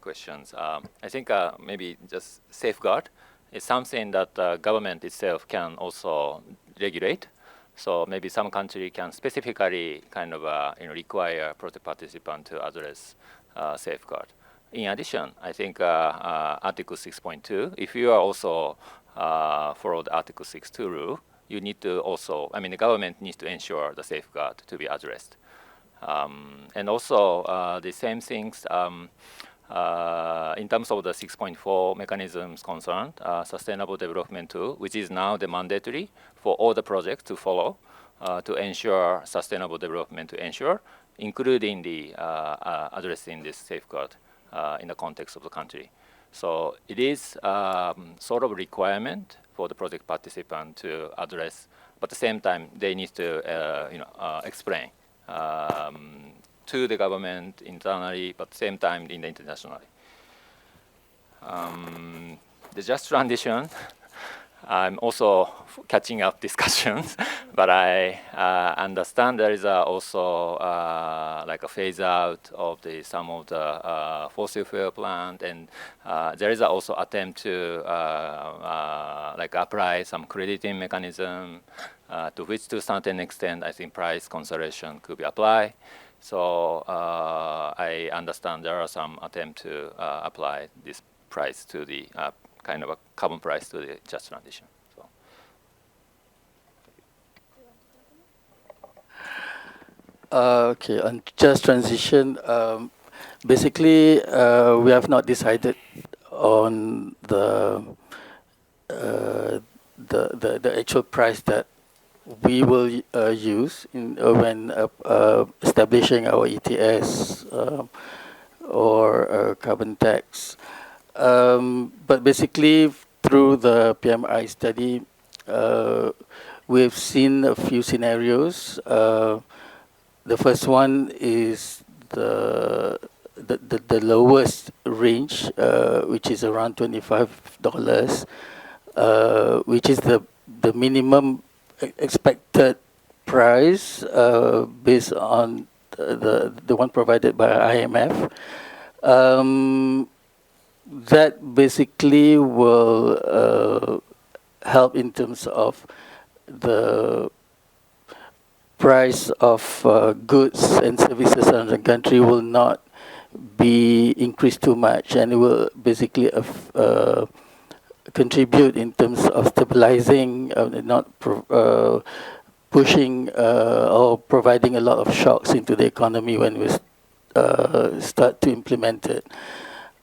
questions. I think maybe just safeguard is something that government itself can also regulate. So maybe some country can specifically kind of require project participant to address safeguard. In addition, I think Article 6.2, if you are also follow the Article 6.2 rule, you need to also, I mean, the government needs to ensure the safeguard to be addressed. And also the same things in terms of the 6.4 mechanisms concerned, sustainable development tool, which is now the mandatory for all the projects to follow to ensure sustainable development to ensure, including the addressing this safeguard in the context of the country. So it is sort of a requirement for the project participant to address, but at the same time they need to explain to the government internally, but at the same time in the internationally. The just transition, I'm also catching up discussions, but I understand there is also like a phase out of some of the fossil fuel plant, and there is also attempt to like apply some crediting mechanism to which to a certain extent I think price consideration could be applied. So I understand there are some attempt to apply this price to the kind of a carbon price to the just transition. So. Okay, on just transition, basically we have not decided on the actual price that we will use in, when establishing our ETS or carbon tax. But basically, through the PMI study, we've seen a few scenarios. The first one is the lowest range, which is around $25, which is the minimum expected price based on the one provided by IMF. That basically will help in terms of the price of goods and services around the country will not be increased too much, and it will basically contribute in terms of stabilizing, not pushing or providing a lot of shocks into the economy when we start to implement it.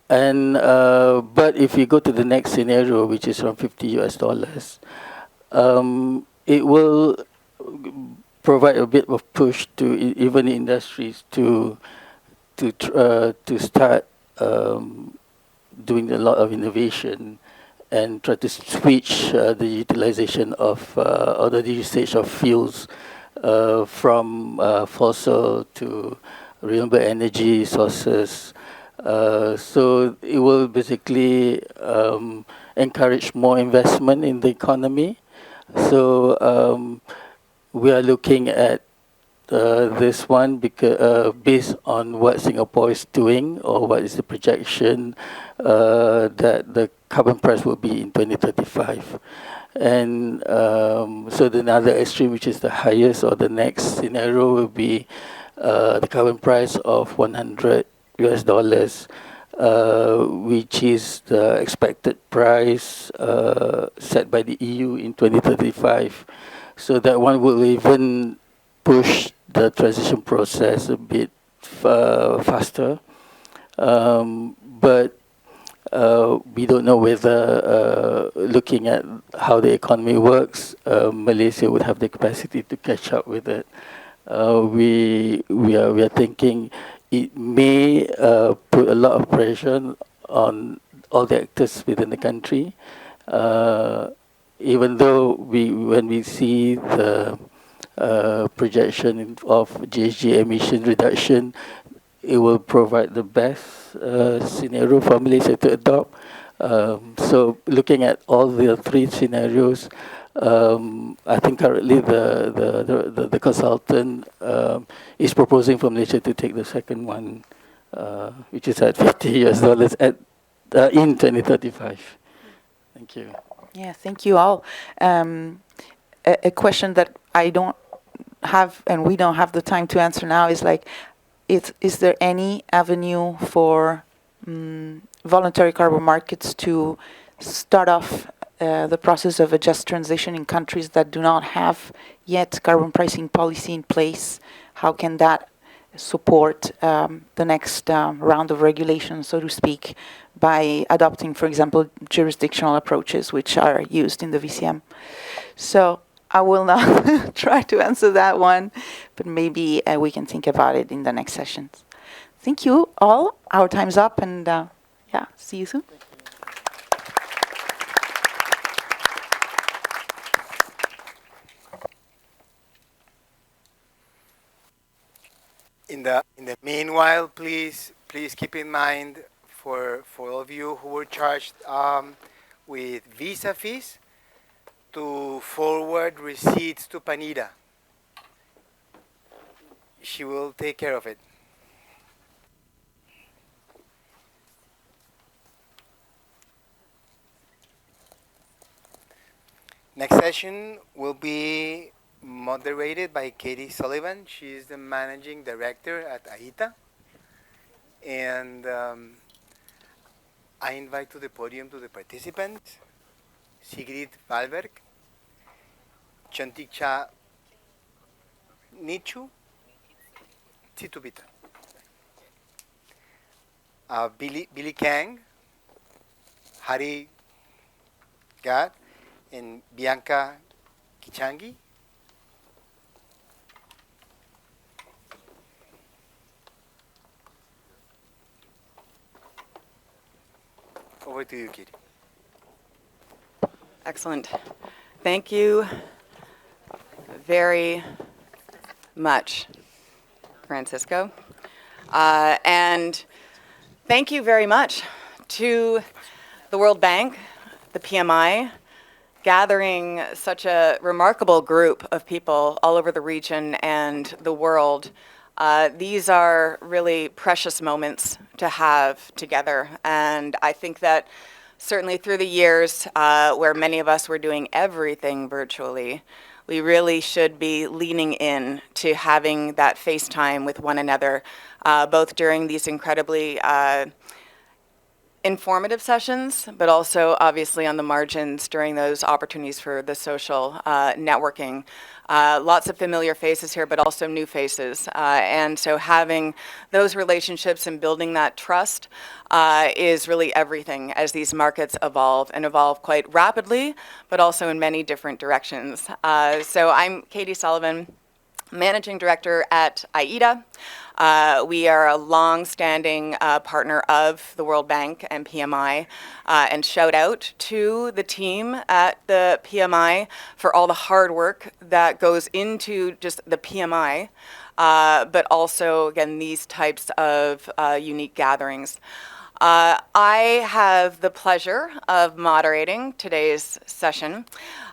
And but if you go to the next scenario, which is around $50, it will provide a bit of push to even industries to start doing a lot of innovation and try to switch the utilization of or the usage of fuels from fossil to renewable energy sources. So it will basically encourage more investment in the economy. So we are looking at this one because based on what Singapore is doing or what is the projection that the carbon price will be in 2035. And so the other extreme, which is the highest, or the next scenario will be the carbon price of $100, which is the expected price set by the EU in 2035. So that one will even push the transition process a bit faster. But We don't know whether, looking at how the economy works, Malaysia would have the capacity to catch up with it. We are thinking it may put a lot of pressure on all the actors within the country. Even though when we see the projection of GHG emission reduction, it will provide the best scenario for Malaysia to adopt. So looking at all the three scenarios, I think currently the consultant is proposing for Malaysia to take the second one, which is at $50 in 2035. Thank you. Yeah, thank you all. A question that I don't have, and we don't have the time to answer now, is like, is there any avenue for voluntary carbon markets to start off the process of a just transition in countries that do not have yet carbon pricing policy in place? How can that support the next round of regulation, so to speak, by adopting, for example, jurisdictional approaches which are used in the VCM? So I will not try to answer that one, but maybe we can think about it in the next sessions. Thank you all. Our time's up, and yeah, see you soon. In the meanwhile, please keep in mind for all of you who were charged with visa fees to forward receipts to Panida. She will take care of it. Next session will be moderated by Katie Sullivan. She is the managing director at AITA. And I invite to the podium to the participants, Sigrid Valberg, Chanticha Nichu, Titubita, Billy Kang, Hari Gad, and Bianca Kichangi. Over to you, Kitty. Excellent. Thank you very much, Francisco. And thank you very much to the World Bank, the PMI, gathering such a remarkable group of people all over the region and the world. These are really precious moments to have together. And I think that certainly through the years where many of us were doing everything virtually, we really should be leaning in to having that face time with one another, both during these incredibly informative sessions, but also obviously on the margins during those opportunities for the social networking. Lots of familiar faces here, but also new faces. And so having those relationships and building that trust is really everything as these markets evolve, and evolve quite rapidly, but also in many different directions. So I'm Katie Sullivan, Managing Director at AITA. We are a long-standing partner of the World Bank and PMI, and shout out to the team at the PMI for all the hard work that goes into just the PMI, but also, again, these types of unique gatherings. I have the pleasure of moderating today's session,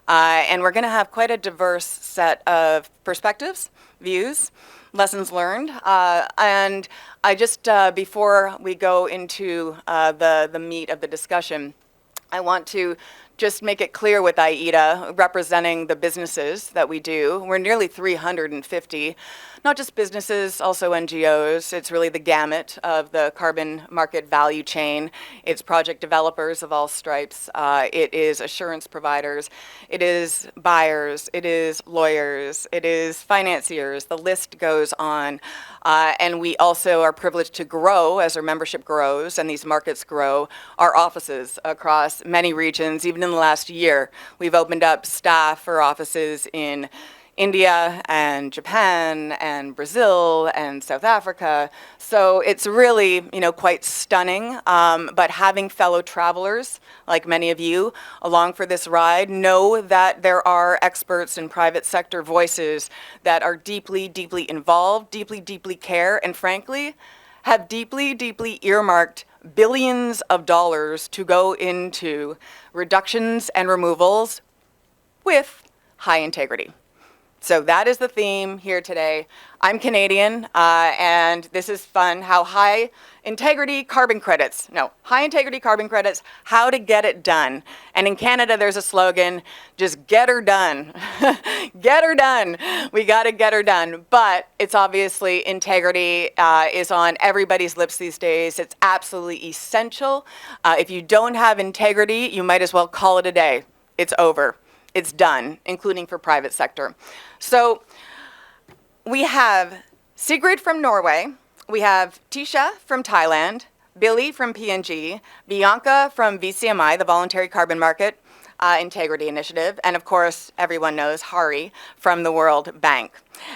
and we're going to have quite a diverse set of perspectives, views, lessons learned. And I just, before we go into the meat of the discussion, I want to just make it clear with AIDA, representing the businesses that we do. We're nearly 350, not just businesses, also NGOs. It's really the gamut of the carbon market value chain. It's project developers of all stripes. It is assurance providers. It is buyers. It is lawyers. It is financiers. The list goes on. And we also are privileged to grow as our membership grows and these markets grow, our offices across many regions. Even in the last year, we've opened up staff for offices in India and Japan and Brazil and South Africa. So it's really, quite stunning. But having fellow travelers, like many of you, along for this ride, know that there are experts and private sector voices that are deeply, deeply involved, deeply, deeply care, and frankly, have deeply, deeply earmarked billions of dollars to go into reductions and removals with high integrity. So that is the theme here today. I'm Canadian, and this is fun, how high integrity carbon credits, how to get it done. And in Canada, there's a slogan, just get her done. Get her done. We got to get her done. But it's obviously integrity is on everybody's lips these days. It's absolutely essential. If you don't have integrity, you might as well call it a day. It's over. It's done, including for private sector. So we have Sigrid from Norway, we have Tisha from Thailand, Billy from PNG, Bianca from VCMI, the Voluntary Carbon Market Integrity Initiative, and of course, everyone knows Hari from the World Bank.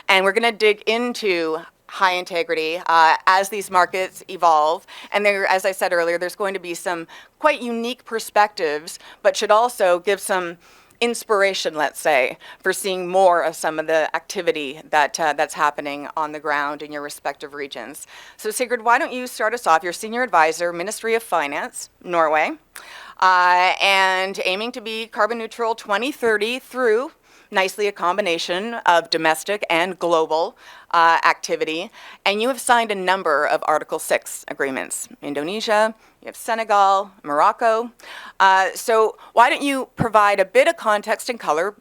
And we're going to dig into high integrity as these markets evolve. And there, as I said earlier, there's going to be some quite unique perspectives, but should also give some inspiration, let's say, for seeing more of some of the activity that's happening on the ground in your respective regions. So Sigrid, why don't you start us off? You're Senior Advisor, Ministry of Finance, Norway, and aiming to be carbon neutral 2030 through nicely a combination of domestic and global activity. And you have signed a number of Article 6 agreements. Indonesia, you have Senegal, Morocco. So why don't you provide a bit of context and color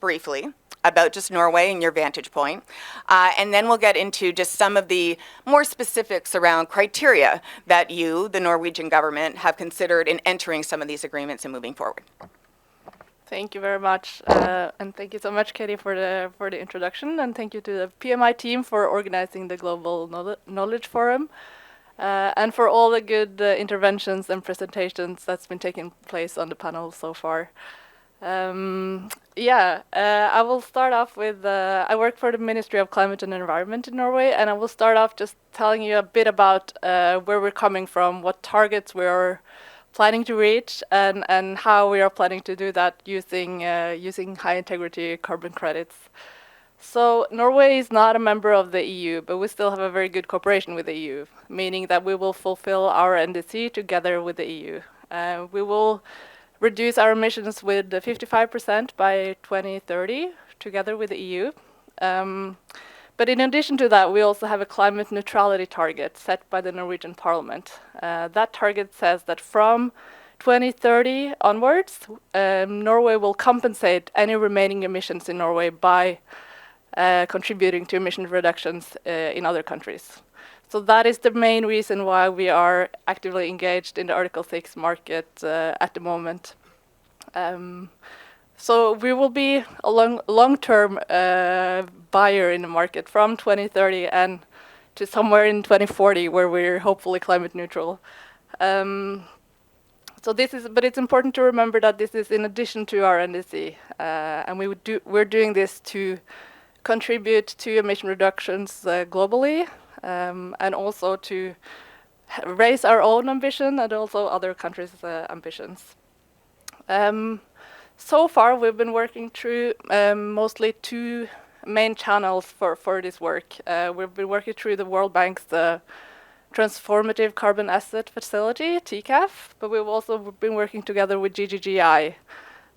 briefly about just Norway and your vantage point. And then we'll get into just some of the more specifics around criteria that you, the Norwegian government, have considered in entering some of these agreements and moving forward. Thank you very much, and thank you so much, Katie, for the introduction, and thank you to the PMI team for organizing the Global Knowledge Forum, and for all the good interventions and presentations that's been taking place on the panel so far. I will start off with, I work for the Ministry of Climate and Environment in Norway, and I will start off just telling you a bit about where we're coming from, what targets we're planning to reach, and how we are planning to do that using high integrity carbon credits. So Norway is not a member of the EU, but we still have a very good cooperation with the EU, meaning that we will fulfill our NDC together with the EU. We will reduce our emissions with 55% by 2030 together with the EU. But in addition to that, we also have a climate neutrality target set by the Norwegian Parliament. That target says that from 2030 onwards, Norway will compensate any remaining emissions in Norway by contributing to emission reductions in other countries. So that is the main reason why we are actively engaged in the Article 6 market at the moment. So we will be a long-term buyer in the market from 2030 and to somewhere in 2040, where we're hopefully climate neutral. So this is, but it's important to remember that this is in addition to our NDC, and we're doing this to contribute to emission reductions globally, and also to raise our own ambition and also other countries' ambitions. So far, we've been working through mostly two main channels for this work. We've been working through the World Bank's Transformative Carbon Asset Facility, TCAF, but we've also been working together with GGGI.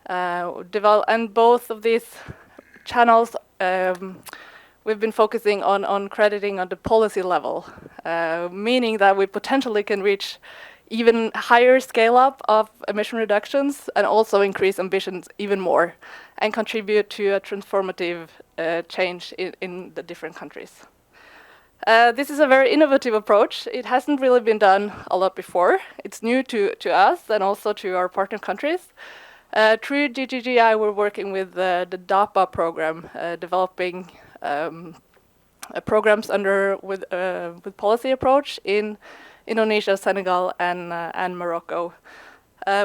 And both of these channels, we've been focusing on crediting on the policy level, meaning that we potentially can reach even higher scale up of emission reductions and also increase ambitions even more and contribute to a transformative change in the different countries. This is a very innovative approach. It hasn't really been done a lot before. It's new to us and also to our partner countries. Through GGGI, we're working with the DAPA program, developing programs with policy approach in Indonesia, Senegal, and Morocco.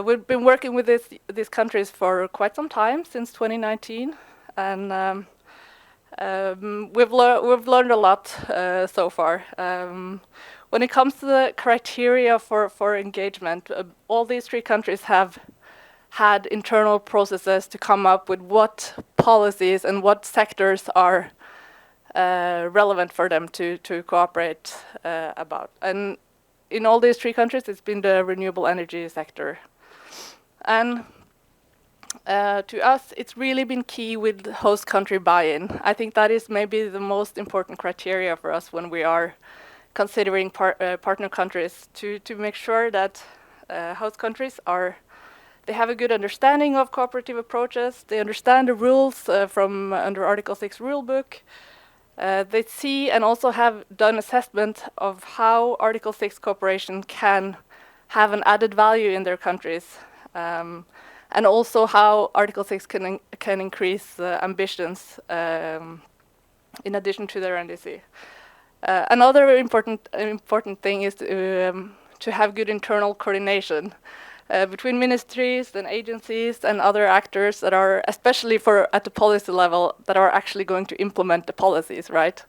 We've been working with these countries for quite some time, since 2019, and we've learned a lot so far. When it comes to the criteria for engagement, all these 3 countries have had internal processes to come up with what policies and what sectors are relevant for them to cooperate about. And in all these 3 countries, it's been the renewable energy sector. And to us, it's really been key with host country buy-in. I think that is maybe the most important criteria for us when we are considering partner countries, to make sure that host countries they have a good understanding of cooperative approaches, they understand the rules from under Article 6 rulebook, they see and also have done assessment of how Article 6 cooperation can have an added value in their countries, and also how Article 6 can increase ambitions in addition to their NDC. Another important thing is to have good internal coordination between ministries and agencies and other actors that are, especially at the policy level, that are actually going to implement the policies, right?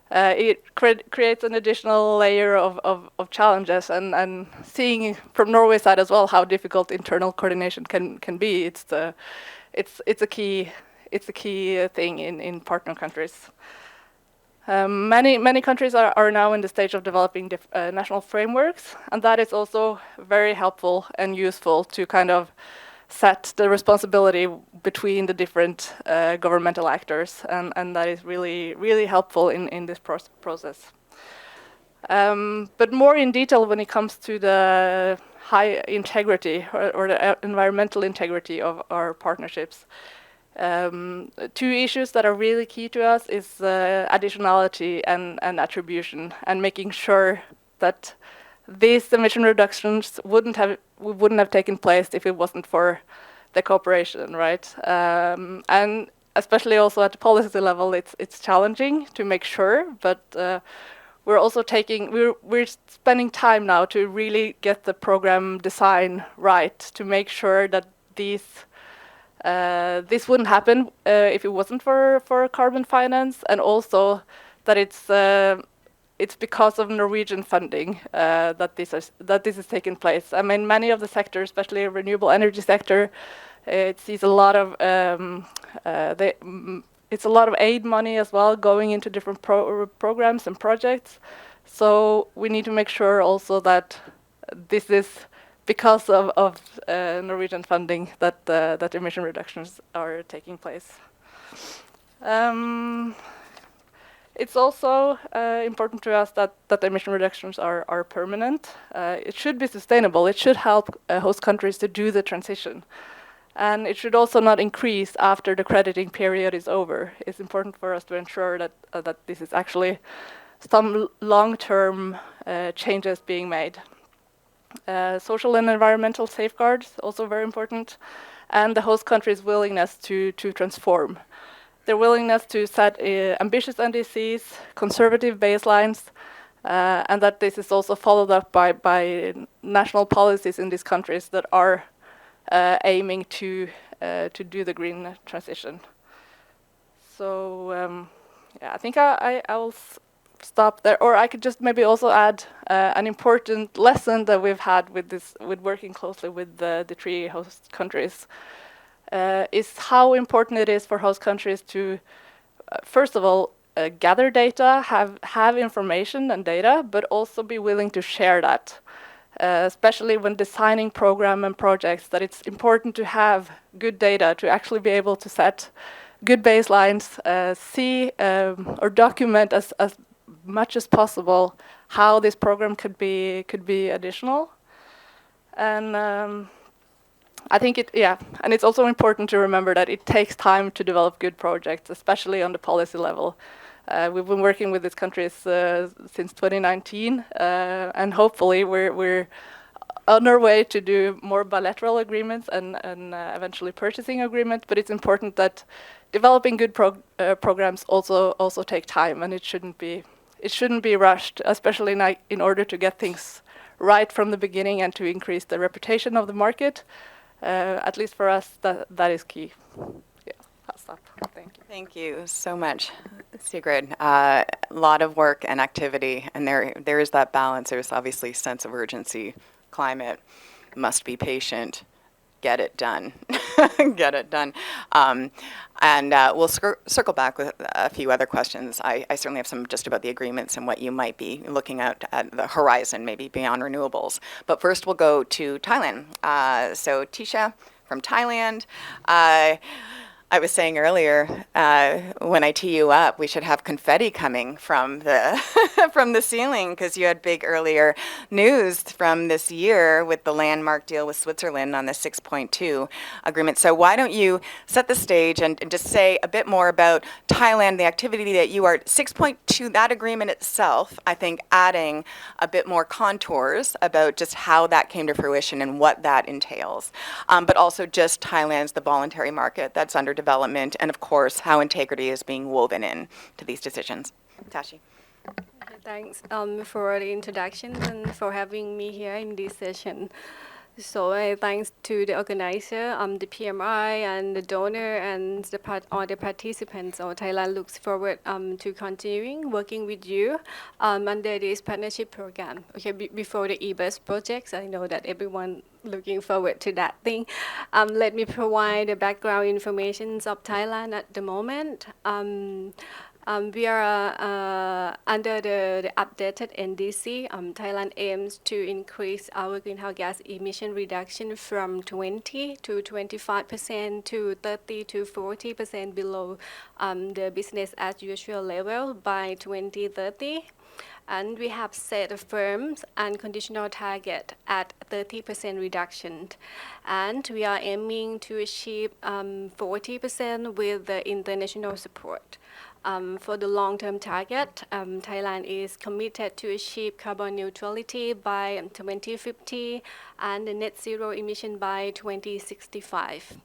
It creates an additional layer of challenges, and seeing from Norway's side as well how difficult internal coordination can be. It's a key thing in partner countries. Many countries are now in the stage of developing national frameworks, and that is also very helpful and useful to kind of set the responsibility between the different governmental actors, and that is really helpful in this process. But more in detail when it comes to the high integrity or the environmental integrity of our partnerships. 2 issues that are really key to us is additionality and attribution, and making sure that these emission reductions wouldn't have taken place if it wasn't for the cooperation, right? And especially also at the policy level, it's challenging to make sure, but we're also we're spending time now to really get the program design right, to make sure that this wouldn't happen if it wasn't for carbon finance, and also that it's because of Norwegian funding that this is taking place. I mean, many of the sectors, especially the renewable energy sector, it sees a lot of it's a lot of aid money as well going into different programs and projects. So we need to make sure also that this is because of Norwegian funding that emission reductions are taking place. It's also important to us that emission reductions are permanent. It should be sustainable. It should help host countries to do the transition. And it should also not increase after the crediting period is over. It's important for us to ensure that this is actually some long-term changes being made. Social and environmental safeguards, also very important, and the host country's willingness to transform. Their willingness to set ambitious NDCs, conservative baselines, and that this is also followed up by national policies in these countries that are aiming to do the green transition. So yeah, I think I will stop there, or I could just maybe also add an important lesson that we've had with working closely with the 3 host countries. Is how important it is for host countries to, first of all, gather data, have information and data, but also be willing to share that. Especially when designing program and projects, that it's important to have good data to actually be able to set good baselines, see or document as much as possible how this program could be additional. And I think and it's also important to remember that it takes time to develop good projects, especially on the policy level. We've been working with these countries since 2019, and hopefully we're on our way to do more bilateral agreements and eventually purchasing agreements. But it's important that developing good programs also take time, and it shouldn't be rushed, especially in order to get things right from the beginning and to increase the reputation of the market. At least for us, that is key. Yeah, I'll stop. Thank you. Thank you so much, Sigrid. A lot of work and activity, and there is that balance. There's obviously sense of urgency. Climate must be patient. Get it done. Get it done. And we'll circle back with a few other questions. I certainly have some just about the agreements and what you might be looking at the horizon, maybe beyond renewables. But first, we'll go to Thailand. So Tisha from Thailand. I was saying earlier, when I tee you up, we should have confetti coming from the from the ceiling, because you had big earlier news from this year with the landmark deal with Switzerland on the 6.2 agreement. So why don't you set the stage and just say a bit more about Thailand, the activity that you are 6.2, that agreement itself, I think adding a bit more contours about just how that came to fruition and what that entails. But also just Thailand's the voluntary market that's under development, and of course how integrity is being woven in to these decisions. Tashi. Thanks for the introduction and for having me here in this session. So thanks to the organizer, the PMI and the donor and all the participants. So Thailand looks forward to continuing working with you under this partnership program. Okay, before the eBus projects, I know that everyone looking forward to that thing. Let me provide the background information of Thailand at the moment. We are under the updated NDC. Thailand aims to increase our greenhouse gas emission reduction from 20 to 25% to 30 to 40% below the business as usual level by 2030. And we have set a firm and conditional target at 30% reduction. And we are aiming to achieve 40% with the international support. For the long-term target, Thailand is committed to achieve carbon neutrality by 2050 and the net zero emission by 2065.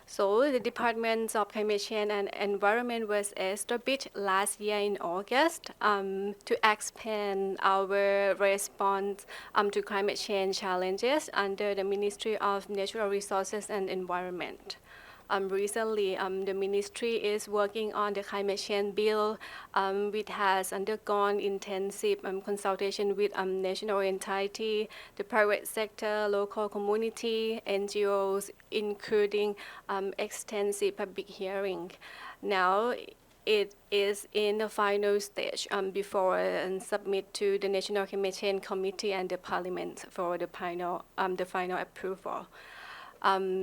So the Department of Climate Change and Environment was established last year in August to expand our response to climate change challenges under the Ministry of Natural Resources and Environment. Recently, the ministry is working on the climate change bill, which has undergone intensive consultation with national entity, the private sector, local community, NGOs, including extensive public hearing. Now, it is in the final stage before submit to the National Climate Change Committee and the Parliament for the final approval.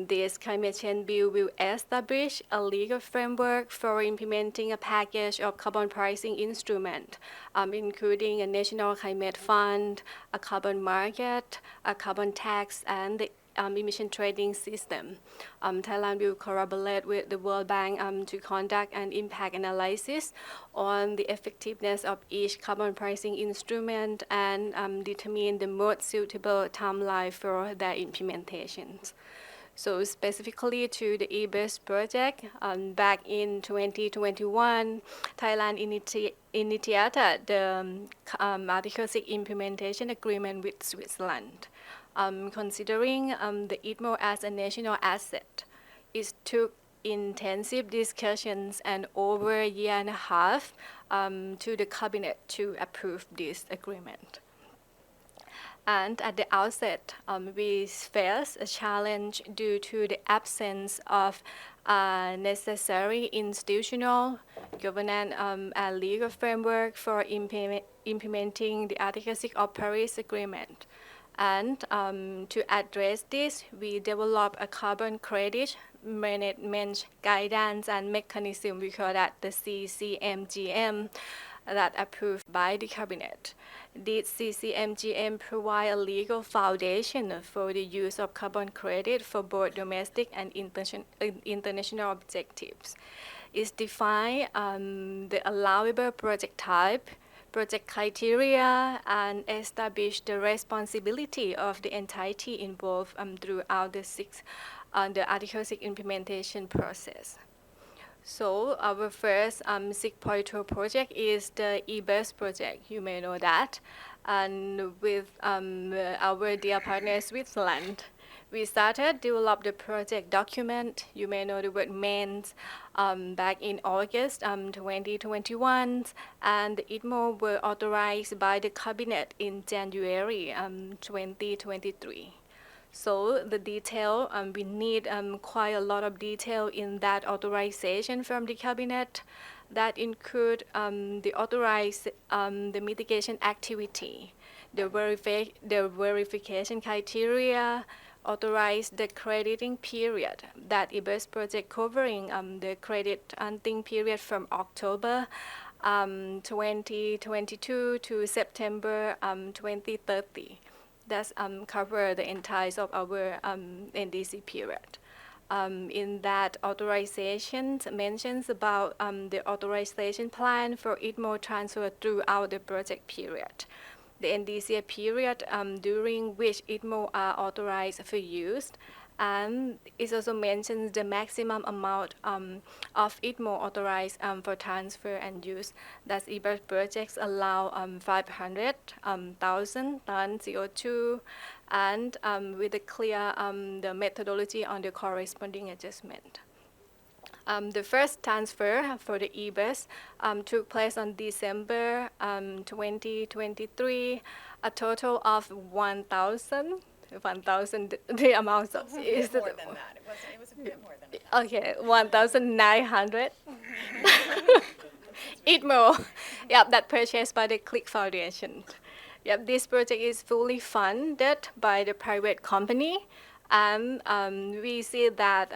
This climate change bill will establish a legal framework for implementing a package of carbon pricing instruments, including a national climate fund, a carbon market, a carbon tax, and the emission trading system. Thailand will collaborate with the World Bank to conduct an impact analysis on the effectiveness of each carbon pricing instrument and determine the most suitable timeline for their implementations. So specifically to the eBus project, back in 2021, Thailand initiated the Article 6 implementation agreement with Switzerland. Considering the ITMO as a national asset, it took intensive discussions and over a year and a half to the cabinet to approve this agreement. And at the outset, we faced a challenge due to the absence of necessary institutional, governance, and legal framework for implementing the Article 6 of Paris Agreement. And to address this, we developed a carbon credit management guidance and mechanism. We call that the CCMGM. that approved by the cabinet. Did CCMGM provide a legal foundation for the use of carbon credit for both domestic and international objectives? Is define the allowable project type, project criteria, and establish the responsibility of the entity involved throughout the Article 6 implementation process. So our first 6.2 project is the eBus project. You may know that. And with our dear partner Switzerland, we started develop the project document. You may know the word MENS back in August 2021, and the ITMO were authorized by the cabinet in January 2023. So the detail, we need quite a lot of detail in that authorization from the cabinet. That include the mitigation activity, the verification criteria, authorize the crediting period that eBus project covering the credit hunting period from October 2022 to September 2030. That's cover the entire of our NDC period. In that authorization mentions about the authorization plan for ITMO transfer throughout the project period. The NDC period during which ITMO are authorized for use, and it also mentions the maximum amount of ITMO authorized for transfer and use. That eBus projects allow 500,000 tons CO2, and with a clear the methodology on the corresponding adjustment. The first transfer for the eBus took place on December 2023. A total of 1,000, the amount of is more than that. It was a bit more than that. Okay, 1,900. ITMO, that purchased by the Click Foundation. This project is fully funded by the private company. And we see that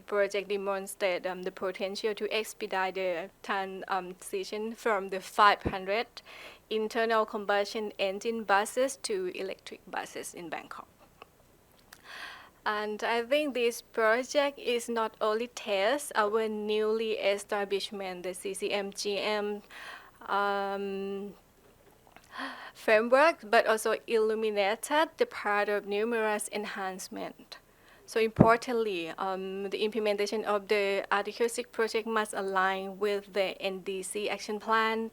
project demonstrate the potential to expedite the transition from the 500 internal combustion engine buses to electric buses in Bangkok. And I think this project is not only test our newly establishment, the CCMGM framework, but also illuminated the part of numerous enhancements. So importantly, the implementation of the Article 6 project must align with the NDC action plan.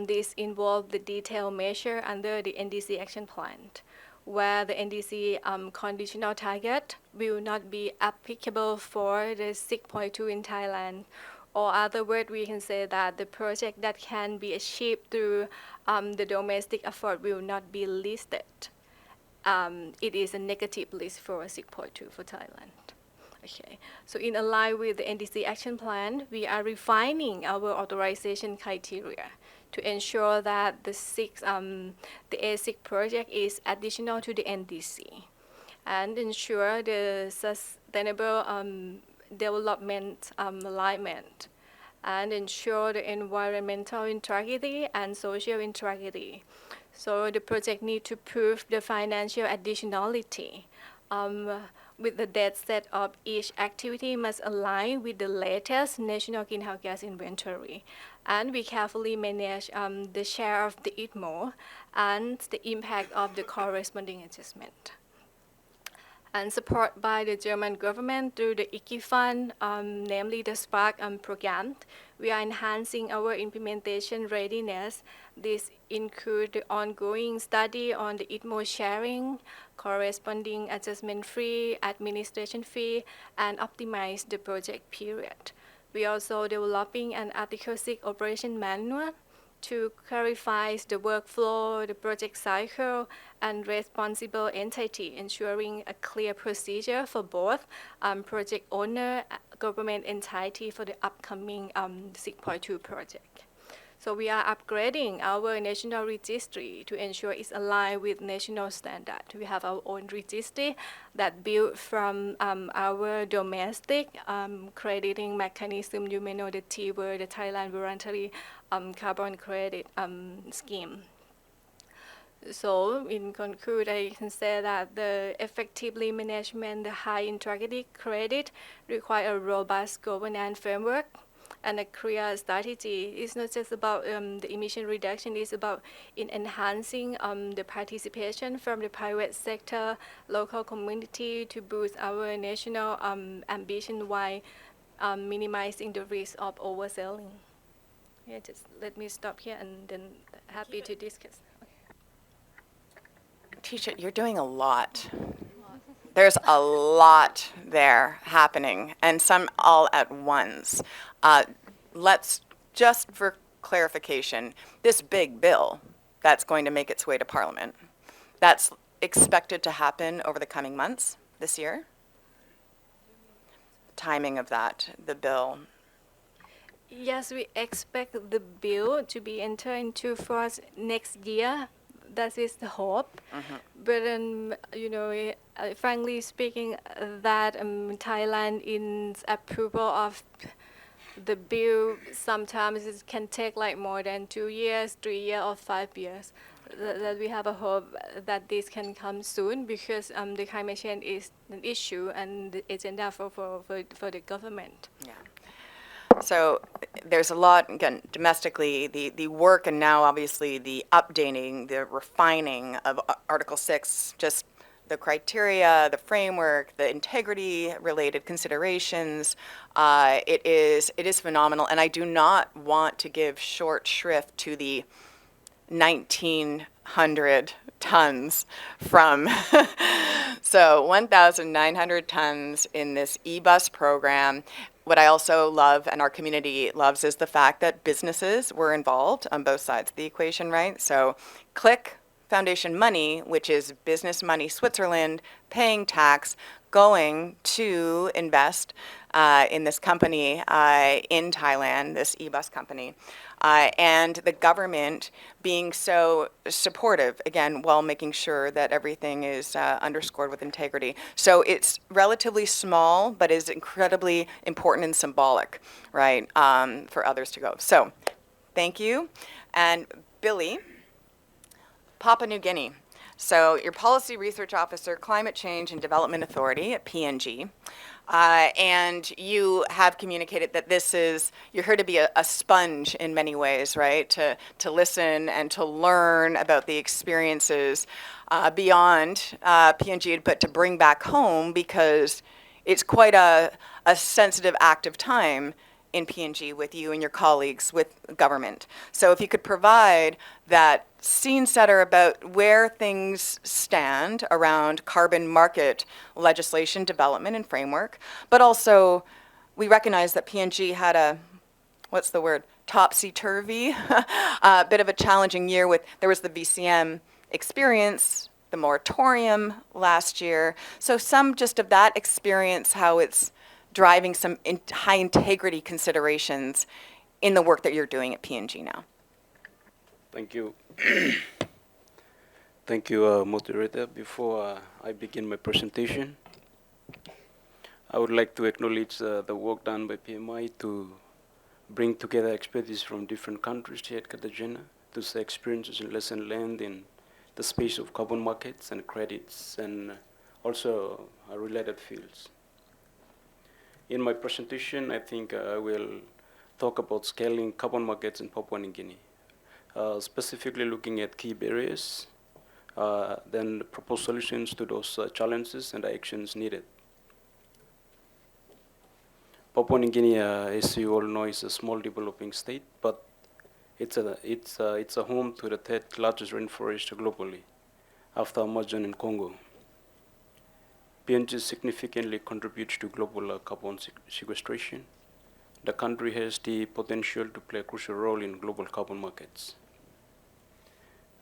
This involves the detailed measure under the NDC action plan, where the NDC conditional target will not be applicable for the 6.2 in Thailand. Or other word, we can say that the project that can be achieved through the domestic effort will not be listed. It is a negative list for 6.2 for Thailand. Okay, so in line with the NDC action plan, we are refining our authorization criteria to ensure that the A6 project is additional to the NDC and ensure the sustainable development alignment and ensure the environmental integrity and social integrity. So the project needs to prove the financial additionality. With the debt set of each activity must align with the latest national greenhouse gas inventory. And we carefully manage the share of the ITMO and the impact of the corresponding adjustment. And support by the German government through the IKI fund, namely the Spark program. We are enhancing our implementation readiness. This includes the ongoing study on the ITMO sharing, corresponding adjustment fee, administration fee, and optimize the project period. We are also developing an Article 6 operation manual to clarify the workflow, the project cycle, and responsible entity, ensuring a clear procedure for both project owner, government entity for the upcoming 6.2 project. So we are upgrading our national registry to ensure it's aligned with national standard. We have our own registry that built from our domestic crediting mechanism. You may know the TVER, the Thailand Voluntary Carbon Credit Scheme. So in conclude, I can say that the effectively management the high integrity credit require a robust governance framework and a clear strategy. It's not just about the emission reduction, it's about enhancing the participation from the private sector, local community to boost our national ambition while minimizing the risk of overselling. Yeah, just let me stop here and then happy to discuss. Tisha, you're doing a lot. There's a lot there happening, and some all at once. Let's, just for clarification, this big bill that's going to make its way to Parliament, that's expected to happen over the coming months this year? Timing of that, the bill. Yes, we expect the bill to be entered into force next year. That is the hope. But you know, frankly speaking, that Thailand in approval of the bill sometimes it can take like more than 2 years, 3 years, or 5 years. That we have a hope that this can come soon because the climate change is an issue and the agenda for the government. Yeah. So there's a lot, again, domestically, the work and now obviously the updating, the refining of Article 6, just the criteria, the framework, the integrity-related considerations. It is phenomenal, and I do not want to give short shrift to the 1,900 tons from, so 1,900 tons in this e-bus program. What I also love, and our community loves, is the fact that businesses were involved on both sides of the equation, right? So CLIC Foundation money, which is business money, Switzerland, paying tax, going to invest in this company in Thailand, this e-bus company, and the government being so supportive, again, while making sure that everything is underscored with integrity. So it's relatively small, but is incredibly important and symbolic, right, for others to go. So thank you. And Billy, Papua New Guinea. So you're Policy Research Officer, Climate Change and Development Authority at PNG. And you have communicated that this is, you're here to be a sponge in many ways, right? To listen and to learn about the experiences beyond PNG, but to bring back home because it's quite a sensitive, active time in PNG with you and your colleagues with government. So if you could provide that scene setter about where things stand around carbon market legislation development and framework, but also we recognize that PNG had a, what's the word, topsy-turvy, a bit of a challenging year with, there was the VCM experience, the moratorium last year. So some just of that experience, how it's driving some high integrity considerations in the work that you're doing at PNG now. Thank you. Thank you, moderator. Before I begin my presentation, I would like to acknowledge the work done by PMI to bring together expertise from different countries here at Cartagena to share experiences and lessons learned in the space of carbon markets and credits and also related fields. In my presentation, I think I will talk about scaling carbon markets in Papua New Guinea, specifically looking at key barriers, then propose solutions to those challenges and actions needed. Papua New Guinea, as you all know, is a small developing state, but it's a home to the third largest rainforest globally, after Amazon and Congo. PNG significantly contributes to global carbon sequestration. The country has the potential to play a crucial role in global carbon markets.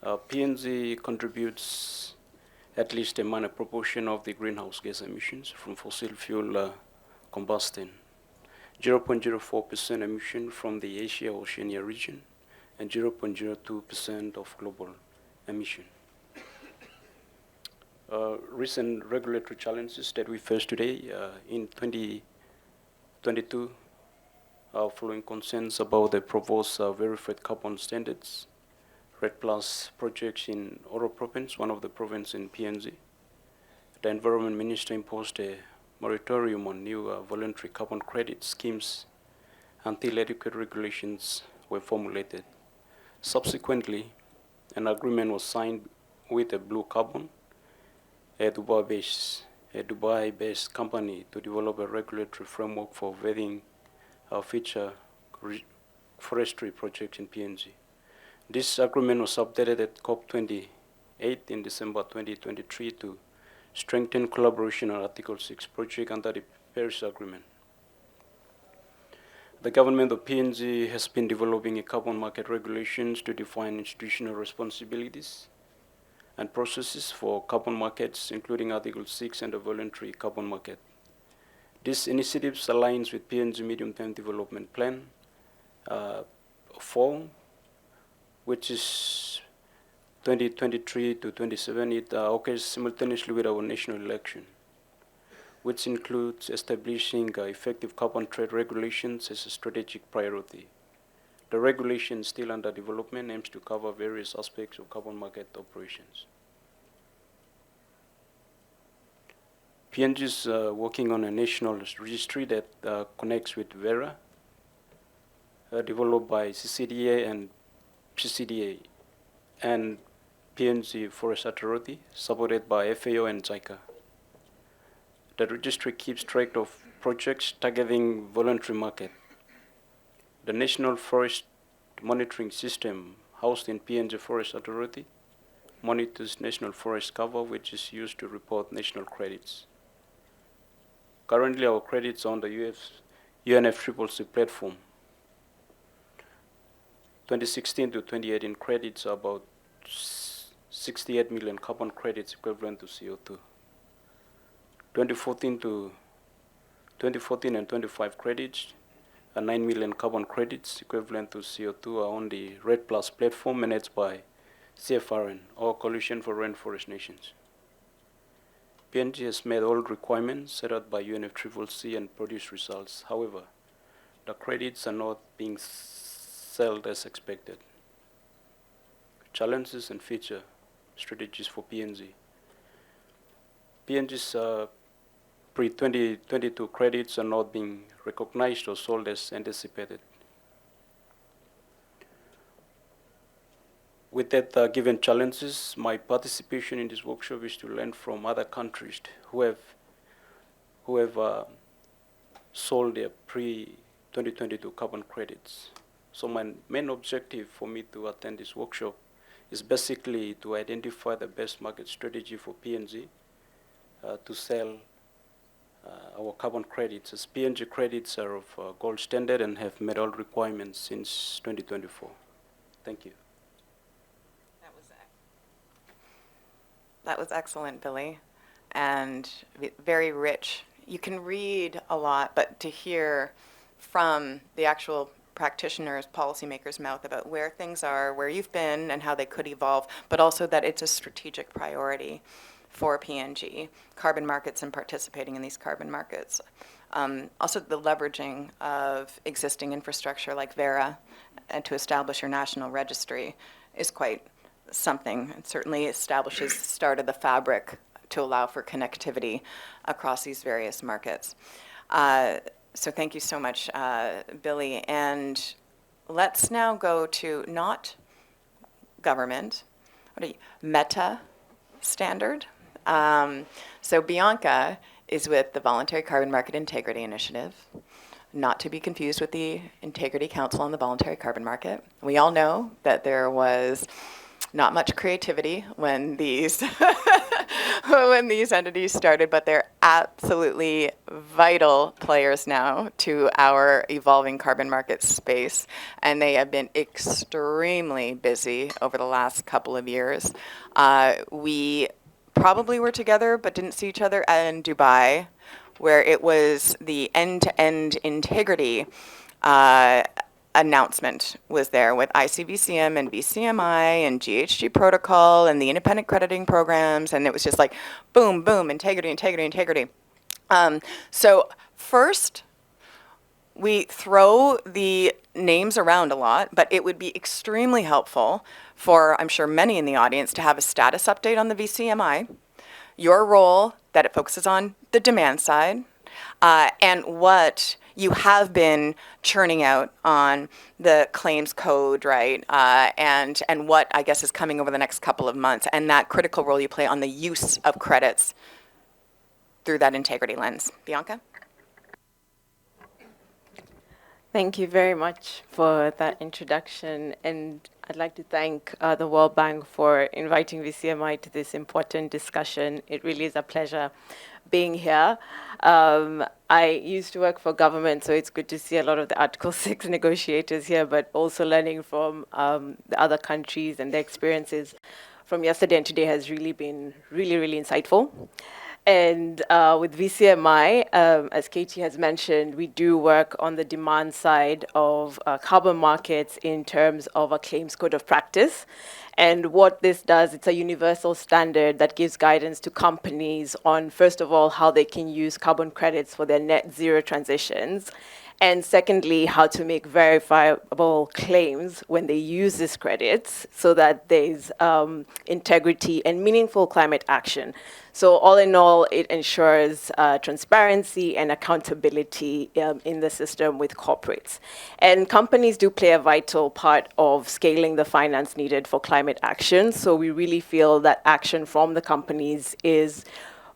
PNG contributes at least a minor proportion of the greenhouse gas emissions from fossil fuel combustion, 0.04% emission from the Asia-Oceania region, and 0.02% of global emission. Recent regulatory challenges that we face today in 2022 following concerns about the proposed verified carbon standards, REDD+ projects in Oro province, one of the provinces in PNG. The Environment Minister imposed a moratorium on new voluntary carbon credit schemes until adequate regulations were formulated. Subsequently, an agreement was signed with a Blue Carbon, a Dubai-based company, to develop a regulatory framework for vetting future forestry projects in PNG. This agreement was updated at COP28 in December 2023 to strengthen collaboration on Article 6 project under the Paris Agreement. The government of PNG has been developing a carbon market regulations to define institutional responsibilities and processes for carbon markets, including Article 6 and the voluntary carbon market. This initiative aligns with PNG Medium-Term Development Plan 4, which is 2023 to 27. It occurs simultaneously with our national election, which includes establishing effective carbon trade regulations as a strategic priority. The regulation, still under development, aims to cover various aspects of carbon market operations. PNG is working on a national registry that connects with Vera, developed by CCDA and PNG Forest Authority, supported by FAO and JICA. The registry keeps track of projects targeting voluntary market. The National Forest Monitoring System, housed in PNG Forest Authority, monitors national forest cover, which is used to report national credits. Currently, our credits on the UNFCCC platform. 2016 to 2018 credits are about 68 million carbon credits equivalent to CO2. 2014 and 25 credits are 9 million carbon credits equivalent to CO2 are on the REDD+ platform managed by CFRN, or Coalition for Rainforest Nations. PNG has met all requirements set out by UNFCCC and produced results. However, the credits are not being sold as expected. Challenges and future strategies for PNG. PNG's pre-2022 credits are not being recognized or sold as anticipated. With that given challenges, my participation in this workshop is to learn from other countries who have sold their pre-2022 carbon credits. So my main objective for me to attend this workshop is basically to identify the best market strategy for PNG to sell our carbon credits, as PNG credits are of gold standard and have met all requirements since 2024. Thank you. That was excellent, Billy, and very rich. You can read a lot, but to hear from the actual practitioners, policymakers' mouth about where things are, where you've been, and how they could evolve, but also that it's a strategic priority for PNG, carbon markets and participating in these carbon markets. Also the leveraging of existing infrastructure like Vera and to establish your national registry is quite something. It certainly establishes the start of the fabric to allow for connectivity across these various markets. So thank you so much, Billy. And let's now go to not government, meta standard. So Bianca is with the Voluntary Carbon Market Integrity Initiative, not to be confused with the Integrity Council on the Voluntary Carbon Market. We all know that there was not much creativity when these when these entities started, but they're absolutely vital players now to our evolving carbon market space, and they have been extremely busy over the last couple of years. We probably were together but didn't see each other in Dubai, where it was the end-to-end integrity announcement was there with ICVCM and VCMI and GHG protocol and the independent crediting programs, and it was just like boom, boom, integrity, integrity, integrity. So first, we throw the names around a lot, but it would be extremely helpful for, I'm sure, many in the audience to have a status update on the VCMI, your role that it focuses on the demand side, and what you have been churning out on the claims code, right? And what I guess is coming over the next couple of months, and that critical role you play on the use of credits through that integrity lens. Bianca? Thank you very much for that introduction, and I'd like to thank the World Bank for inviting VCMI to this important discussion. It really is a pleasure being here. I used to work for government, so it's good to see a lot of the Article 6 negotiators here, but also learning from the other countries and their experiences from yesterday and today has really been really insightful. And with VCMI, as Katie has mentioned, we do work on the demand side of carbon markets in terms of a claims code of practice. And what this does, it's a universal standard that gives guidance to companies on, first of all, how they can use carbon credits for their net zero transitions. And secondly, how to make verifiable claims when they use these credits so that there's integrity and meaningful climate action. So all in all, it ensures transparency and accountability in the system with corporates. And companies do play a vital part of scaling the finance needed for climate action. So we really feel that action from the companies is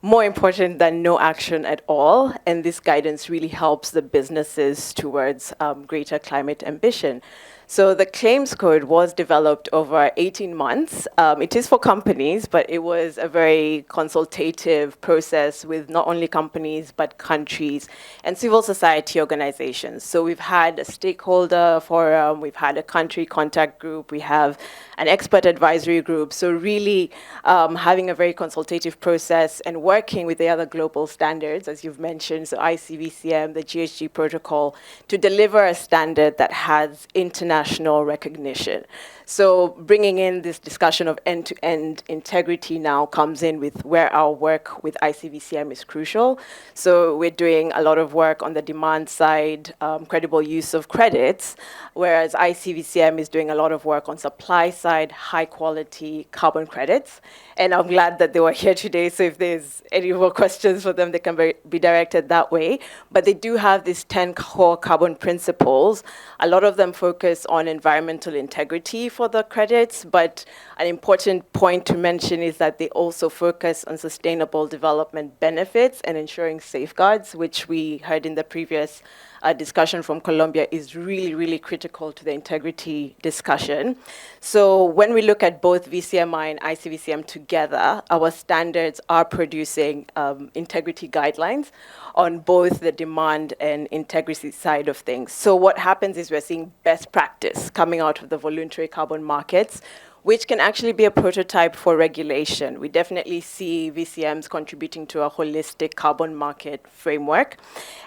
more important than no action at all, and this guidance really helps the businesses towards greater climate ambition. So the claims code was developed over 18 months. It is for companies, but it was a very consultative process with not only companies, but countries and civil society organizations. So we've had a stakeholder forum, we've had a country contact group, we have an expert advisory group. So really having a very consultative process and working with the other global standards, as you've mentioned, so ICVCM, the GHG protocol, to deliver a standard that has international recognition. So bringing in this discussion of end-to-end integrity now comes in with where our work with ICVCM is crucial. So we're doing a lot of work on the demand side, credible use of credits, whereas ICVCM is doing a lot of work on supply side, high quality carbon credits. And I'm glad that they were here today, so if there's any more questions for them, they can be directed that way. But they do have these 10 core carbon principles. A lot of them focus on environmental integrity for the credits, but an important point to mention is that they also focus on sustainable development benefits and ensuring safeguards, which we heard in the previous discussion from Colombia is really critical to the integrity discussion. So when we look at both VCMI and ICVCM together, our standards are producing integrity guidelines on both the demand and integrity side of things. So what happens is we're seeing best practice coming out of the voluntary carbon markets, which can actually be a prototype for regulation. We definitely see VCMs contributing to a holistic carbon market framework.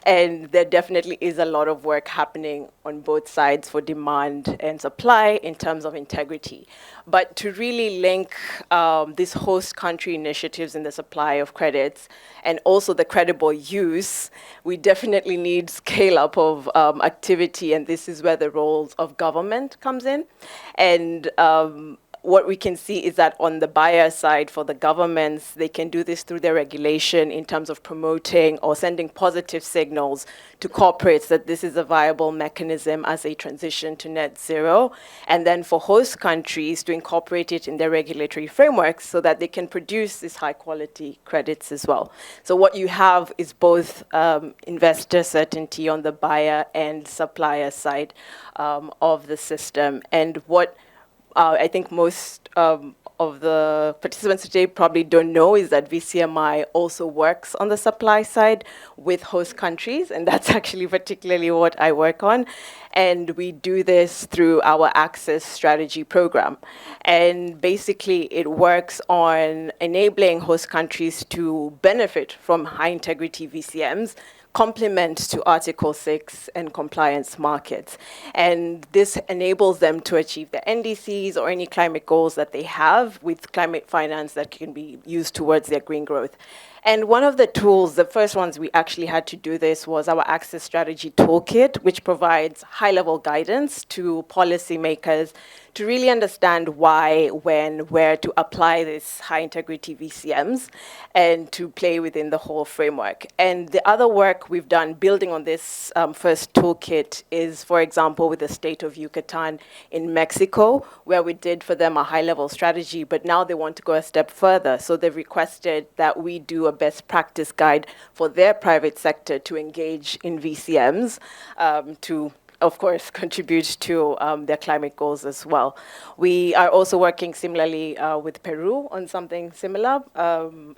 And there definitely is a lot of work happening on both sides for demand and supply in terms of integrity. But to really link these host country initiatives in the supply of credits and also the credible use, we definitely need scale up of activity, and this is where the roles of government comes in. And what we can see is that on the buyer side for the governments, they can do this through their regulation in terms of promoting or sending positive signals to corporates that this is a viable mechanism as they transition to net zero. And then for host countries to incorporate it in their regulatory frameworks so that they can produce these high quality credits as well. So what you have is both investor certainty on the buyer and supplier side of the system. And what I think most of the participants today probably don't know is that VCMI also works on the supply side with host countries, and that's actually particularly what I work on. And we do this through our Access Strategy program. And basically, it works on enabling host countries to benefit from high integrity VCMs, complement to Article 6 and compliance markets. And this enables them to achieve the NDCs or any climate goals that they have with climate finance that can be used towards their green growth. And one of the tools, the first ones we actually had to do this, was our Access Strategy Toolkit, which provides high-level guidance to policymakers to really understand why, when, where to apply these high-integrity VCMs and to play within the whole framework. And the other work we've done building on this first toolkit is, for example, with the state of Yucatan in Mexico, where we did for them a high-level strategy, but now they want to go a step further. So they've requested that we do a best practice guide for their private sector to engage in VCMs to, of course, contribute to their climate goals as well. We are also working similarly with Peru on something similar.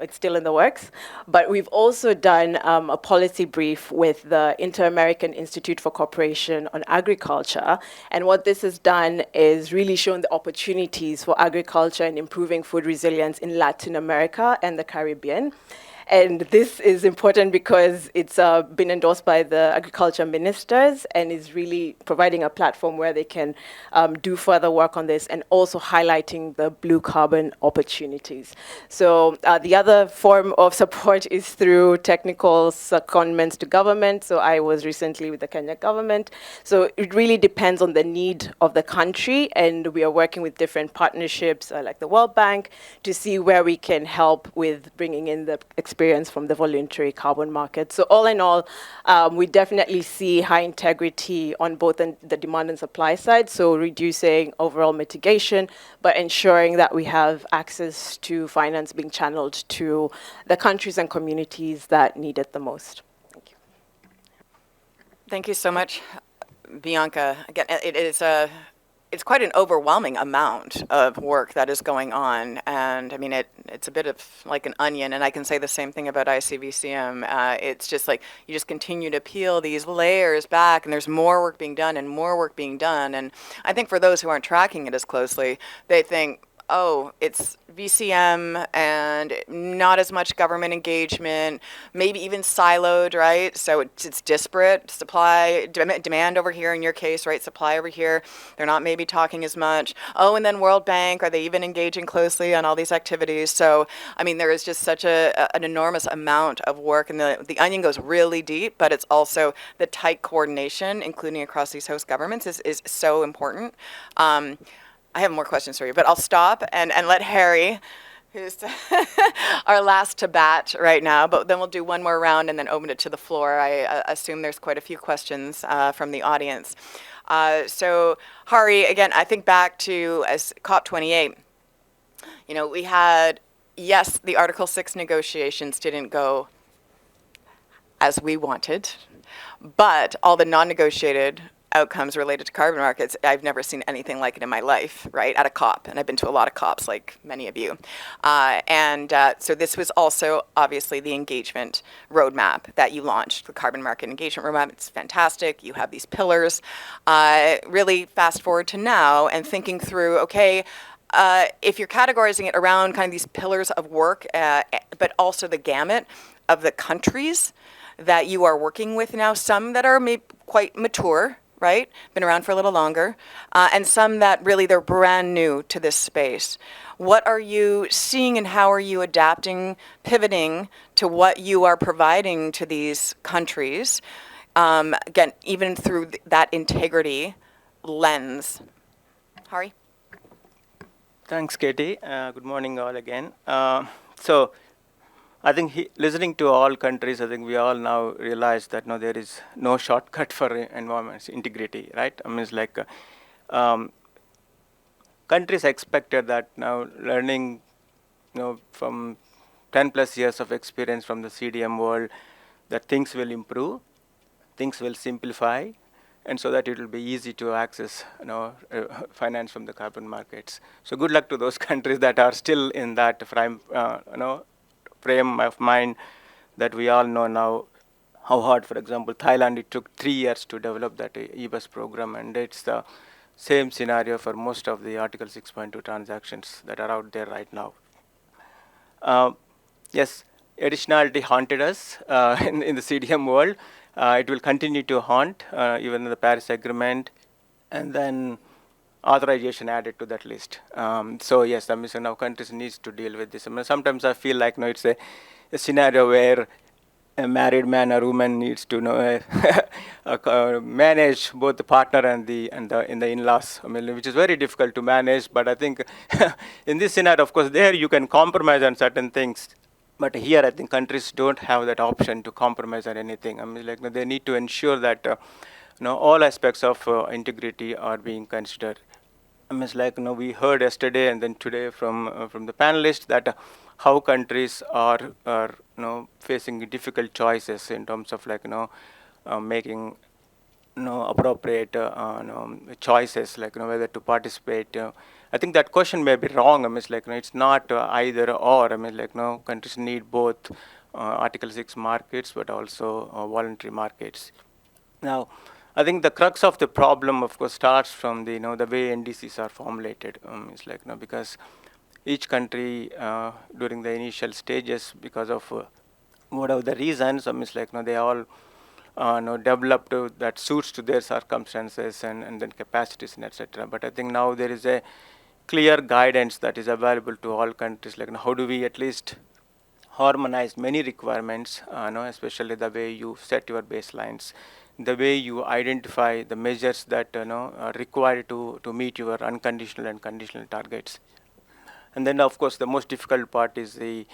It's still in the works. But we've also done a policy brief with the Inter-American Institute for Cooperation on Agriculture. And what this has done is really shown the opportunities for agriculture and improving food resilience in Latin America and the Caribbean. And this is important because it's been endorsed by the agriculture ministers and is really providing a platform where they can do further work on this and also highlighting the blue carbon opportunities. So the other form of support is through technical secondments to government. So I was recently with the Kenya government. So it really depends on the need of the country, and we are working with different partnerships like the World Bank to see where we can help with bringing in the experience from the voluntary carbon market. So all in all, we definitely see high integrity on both the demand and supply side, so reducing overall mitigation, but ensuring that we have access to finance being channeled to the countries and communities that need it the most. Thank you. Thank you so much, Bianca. Again, it's quite an overwhelming amount of work that is going on, and I mean it's a bit of like an onion, and I can say the same thing about ICVCM. It's just like you just continue to peel these layers back, and there's more work being done and more work being done. And I think for those who aren't tracking it as closely, they think, oh, it's VCM and not as much government engagement, maybe even siloed, right? So it's disparate, supply, demand over here in your case, right? Supply over here, they're not maybe talking as much. Oh, and then World Bank, are they even engaging closely on all these activities? So, I mean, there is just such an enormous amount of work, and the onion goes really deep, but it's also the tight coordination, including across these host governments, is so important. I have more questions for you, but I'll stop and let Harry, who's our last to bat right now, but then we'll do one more round and then open it to the floor. I assume there's quite a few questions from the audience. So Hari, again, I think back to as COP28, you know, we had, yes, the Article 6 negotiations didn't go as we wanted, but all the non-negotiated outcomes related to carbon markets, I've never seen anything like it in my life, right, at a COP. And I've been to a lot of COPs, like many of you. So this was also, obviously, the engagement roadmap that you launched, the carbon market engagement roadmap. It's fantastic. You have these pillars. Really fast forward to now and thinking through, okay, if you're categorizing it around kind of these pillars of work, but also the gamut of the countries that you are working with now, some that are maybe quite mature, right? Been around for a little longer, and some that really they're brand new to this space. What are you seeing and how are you adapting, pivoting to what you are providing to these countries? Again, even through that integrity lens. Hari? Thanks, Katie. Good morning all again. So I think listening to all countries, I think we all now realize that no, there is no shortcut for environment integrity, right? I mean, it's like countries expected that now learning, you know, from 10 plus years of experience from the CDM world, that things will improve, things will simplify, and so that it will be easy to access, you know, finance from the carbon markets. So good luck to those countries that are still in that frame, frame of mind that we all know now how hard, for example, Thailand, it took 3 years to develop that EBUS program, and it's the same scenario for most of the Article 6.2 transactions that are out there right now. Yes, additionality haunted us in the CDM world. It will continue to haunt even in the Paris Agreement, and then authorization added to that list. So yes, I mean, so now countries needs to deal with this. I mean, sometimes I feel like it's a scenario where a married man or woman needs to manage both the partner and the in-laws. I mean, which is very difficult to manage. But I think in this scenario, of course, there you can compromise on certain things. But here, I think countries don't have that option to compromise on anything. I mean, like they need to ensure that all aspects of integrity are being considered. I mean, it's like we heard yesterday and then today from the panelists that how countries are facing difficult choices in terms of making appropriate choices, like whether to participate. I think that question may be wrong. I mean, it's like it's not either or. I mean, like countries need both Article 6 markets, but also voluntary markets. Now, I think the crux of the problem, of course, starts from the the way NDCs are formulated. It's like because each country during the initial stages, because of whatever the reasons, I mean, it's like they all developed that suits to their circumstances and then capacities and etc. But I think now there is a clear guidance that is available to all countries. Like how do we at least harmonize many requirements, especially the way you set your baselines, the way you identify the measures that are required to meet your unconditional and conditional targets. And then, of course, the most difficult part is the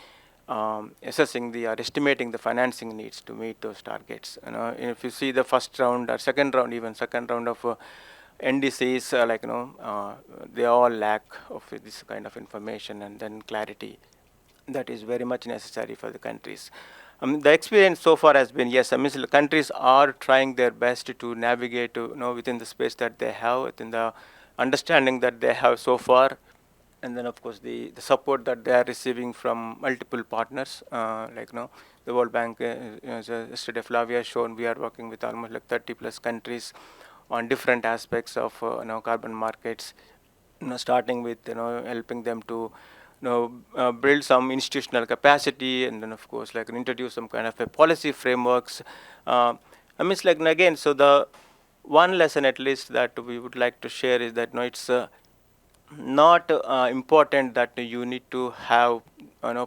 assessing or estimating the financing needs to meet those targets. If you see the first round or second round, even second round of NDCs, they all lack of this kind of information and then clarity that is very much necessary for the countries. The experience so far has been, yes, I mean, countries are trying their best to navigate within the space that they have, within the understanding that they have so far, and then of course the support that they are receiving from multiple partners, the World Bank. Yesterday Flavia has shown we are working with almost 30 plus countries on different aspects of carbon markets, starting with helping them to build some institutional capacity, and then of course introduce some kind of a policy frameworks. I mean, it's again, so the one lesson at least that we would like to share is that it's not important that you need to have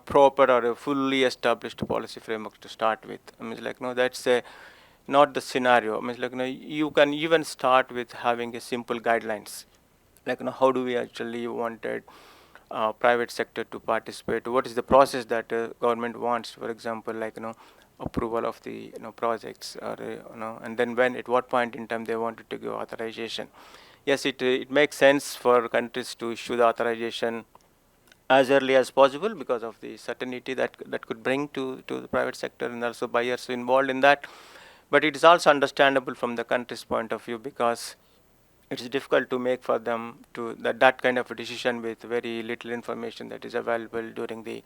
proper or a fully established policy framework to start with. I mean, that's not the scenario. I mean, you can even start with having a simple guidelines, how do we actually wanted private sector to participate? What is the process that government wants? For example, approval of the projects, or and then at what point in time they wanted to give authorization. Yes, it makes sense for countries to issue the authorization as early as possible because of the certainty that could bring to the private sector and also buyers involved in that. But it is also understandable from the country's point of view because it's difficult to make for them to that kind of a decision with very little information that is available during the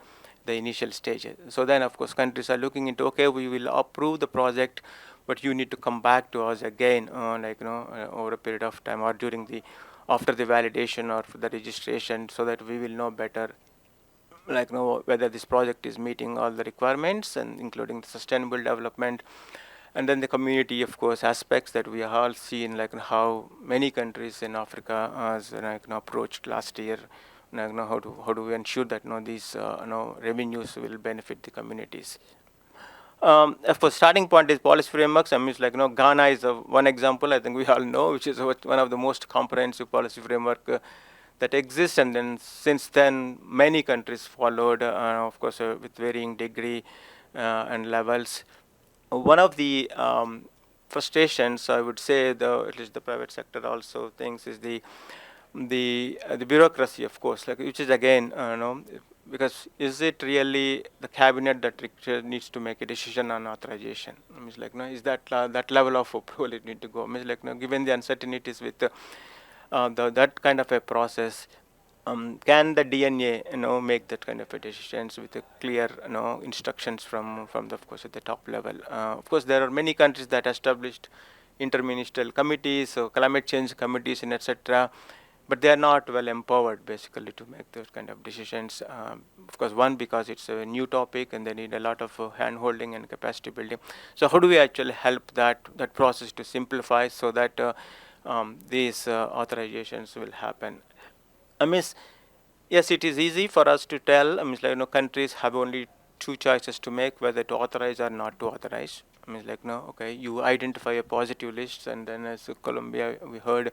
initial stages. So then, of course, countries are looking into, okay, we will approve the project, but you need to come back to us again, over a period of time or after the validation or the registration, so that we will know better, whether this project is meeting all the requirements and including the sustainable development. And then the community, of course, aspects that we have all seen, how many countries in Africa has approached last year. How do we ensure that these revenues will benefit the communities? Of course, starting point is policy frameworks. I mean, Ghana is one example. I think we all know, which is one of the most comprehensive policy framework that exists. And then since then, many countries followed, of course, with varying degree and levels. One of the frustrations, I would say, at least the private sector also thinks, is the bureaucracy, of course, which is again, because is it really the cabinet that needs to make a decision on authorization? I mean, is that that level of approval it need to go? I mean, given the uncertainties with that kind of a process, can the DNA, make that kind of a decisions with a clear, instructions from the, of course, at the top level? Of course, there are many countries that established interministerial committees, so climate change committees, and etc. but they are not well empowered basically to make those kind of decisions. Of course, one, because it's a new topic and they need a lot of hand holding and capacity building. So how do we actually help that process to simplify so that these authorizations will happen? I mean, yes, it is easy for us to tell. I mean, like, countries have only two choices to make, whether to authorize or not to authorize. I mean, like, okay, you identify a positive list, and then as Colombia, we heard,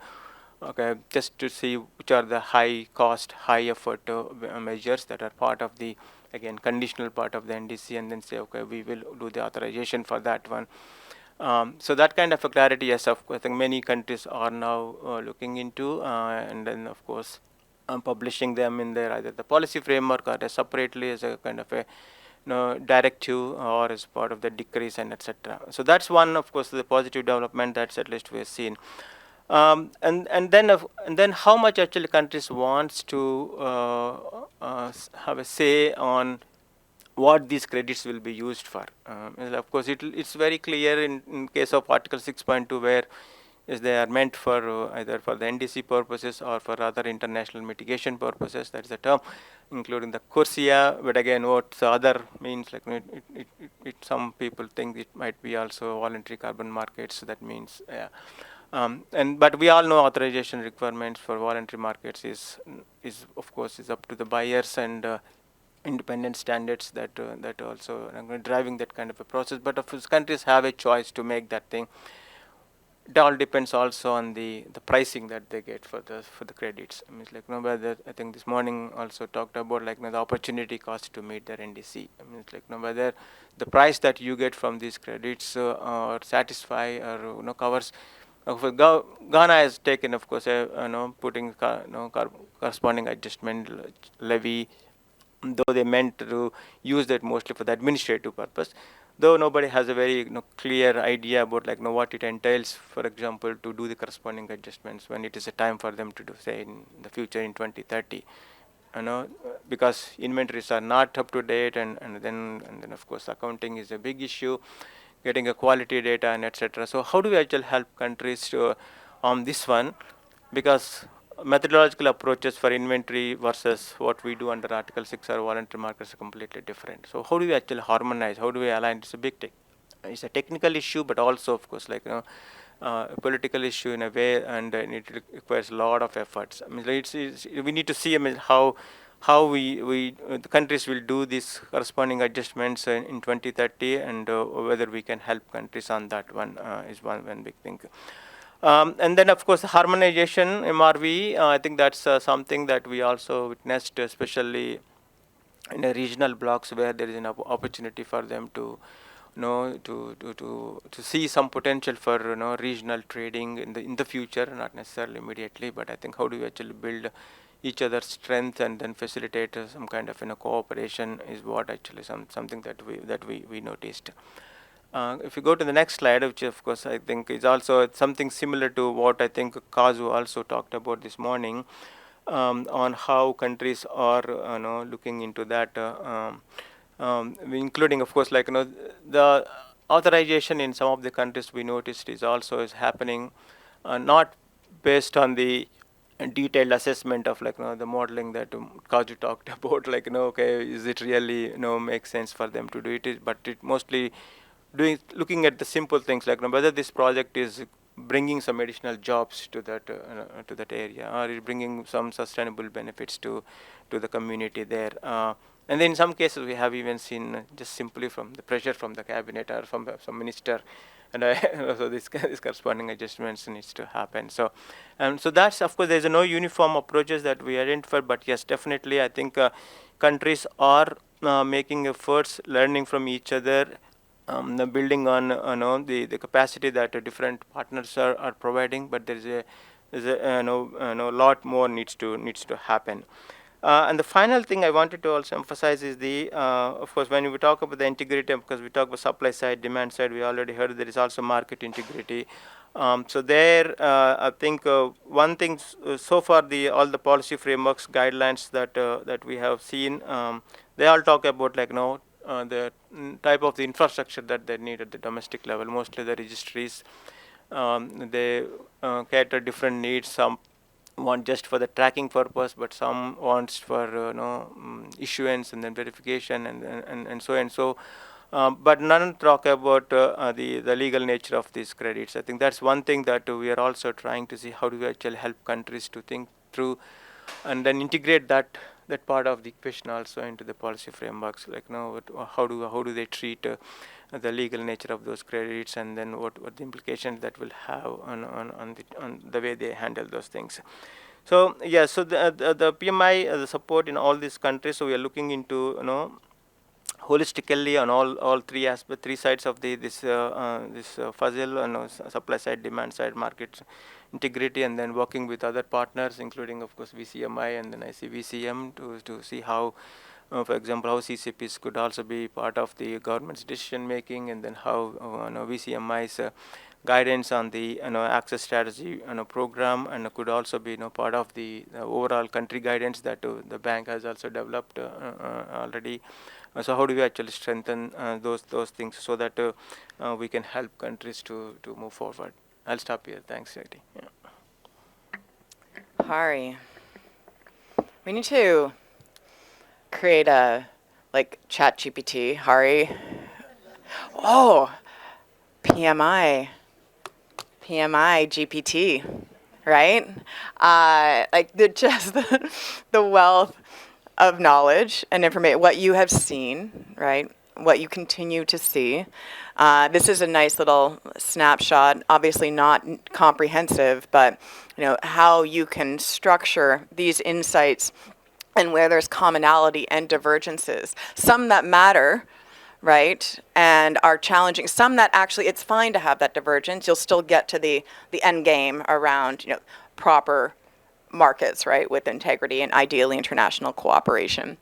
okay, just to see which are the high cost, high effort measures that are part of the, again, conditional part of the NDC, and then say, okay, we will do the authorization for that one. So that kind of a clarity, yes, of course, I think many countries are now looking into, and then of course publishing them in their either the policy framework or separately as a kind of a directive or as part of the decrees and etc. So that's one, of course, the positive development that's at least we have seen. And then how much actually countries wants to have a say on what these credits will be used for. Of course, it's very clear in case of Article 6.2 where they are meant for either for the NDC purposes or for other international mitigation purposes. That's the term, including the CORSIA. But again, what the other means, like some people think it might be also voluntary carbon markets. So that means, but we all know authorization requirements for voluntary markets is of course is up to the buyers and independent standards that also driving that kind of a process. But of course, countries have a choice to make that thing. It all depends also on the pricing that they get for the credits. I mean, like whether I think this morning also talked about like the opportunity cost to meet their NDC. I mean, it's like whether the price that you get from these credits or satisfy or covers. Ghana has taken, of course, putting corresponding adjustment levy, though they meant to use that mostly for the administrative purpose. Though nobody has a very clear idea about like what it entails, for example, to do the corresponding adjustments when it is a time for them to do, say, in the future in 2030, because inventories are not up to date, and then of course accounting is a big issue, getting a quality data and etc. So how do we actually help countries to on this one, because methodological approaches for inventory versus what we do under Article 6 or voluntary markets are completely different. So how do we actually harmonize? How do we align? It's a big it's a technical issue, but also, of course, like a political issue in a way, and it requires a lot of efforts. I mean, we need to see, I mean, how the countries will do these corresponding adjustments in 2030, and whether we can help countries on that one is one big thing. And then, of course, harmonization, MRV, I think that's something that we also witnessed, especially in the regional blocks where there is an opportunity for them to, to see some potential for regional trading in the future, not necessarily immediately, but I think how do we actually build each other's strength and then facilitate some kind of cooperation is what actually something that we noticed. If you go to the next slide, which of course I think is also something similar to what I think Kazu also talked about this morning, on how countries are looking into that, including of course like the authorization in some of the countries we noticed is happening not based on the detailed assessment of like the modeling that Kazu talked about, like okay, is it really makes sense for them to do it, but it mostly looking at the simple things like whether this project is bringing some additional jobs to that area, or is bringing some sustainable benefits to the community there. And then in some cases we have even seen just simply from the pressure from the cabinet or from some minister, and so this corresponding adjustments needs to happen. So so that's, of course, there's no uniform approaches that we identified, but yes, definitely I think countries are making efforts, learning from each other, building on the capacity that different partners are providing, but there's a lot more needs to happen. And the final thing I wanted to also emphasize is of course, when we talk about the integrity, because we talk about supply side, demand side, we already heard there is also market integrity. So there, I think one thing so far, all the policy frameworks, guidelines that we have seen, they all talk about like the type of the infrastructure that they need at the domestic level. Mostly the registries, they cater different needs. want just for the tracking purpose, but some wants for issuance and then verification and so and so. But none talk about the legal nature of these credits. I think that's one thing that we are also trying to see how do we actually help countries to think through and then integrate that part of the equation also into the policy frameworks. Like how do they treat the legal nature of those credits, and then what the implications that will have on the way they handle those things. So yeah, so the PMI the support in all these countries. So we are looking into holistically on all three sides of this puzzle, supply side, demand side, market integrity, and then working with other partners, including of course VCMI and then ICVCM to see how, for example, how CCPs could also be part of the government's decision making, and then how VCMI's guidance on the access strategy program, and could also be part of the overall country guidance that the bank has also developed already. So how do we actually strengthen those things so that we can help countries to move forward? I'll stop here. Thanks, Jyoti. Yeah. Hari, we need to create a Chat GPT. Hari. Oh, PMI GPT, right? The wealth of knowledge and information, what you have seen, right? What you continue to see. This is a nice little snapshot, obviously not comprehensive, but how you can structure these insights and where there's commonality and divergences. Some that matter, right, and are challenging. Some that actually, it's fine to have that divergence. You'll still get to the end game around proper markets, right, with integrity and ideally international cooperation.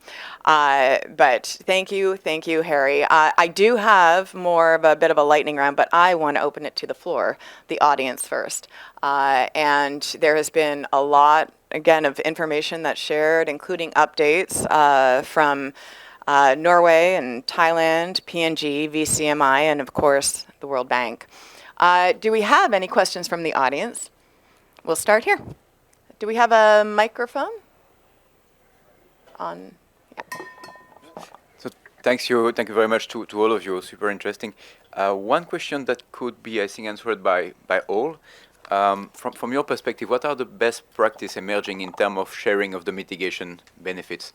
But thank you, Hari. I do have more of a bit of a lightning round, but I want to open it to the floor, the audience first. And there has been a lot, again, of information that's shared, including updates from Norway and Thailand, PNG, VCMI, and of course, the World Bank. Do we have any questions from the audience? We'll start here. Do we have a microphone? On, yeah. So thank you very much to all of you. Super interesting. One question that could be, I think, answered by all. From your perspective, what are the best practice emerging in terms of sharing of the mitigation benefits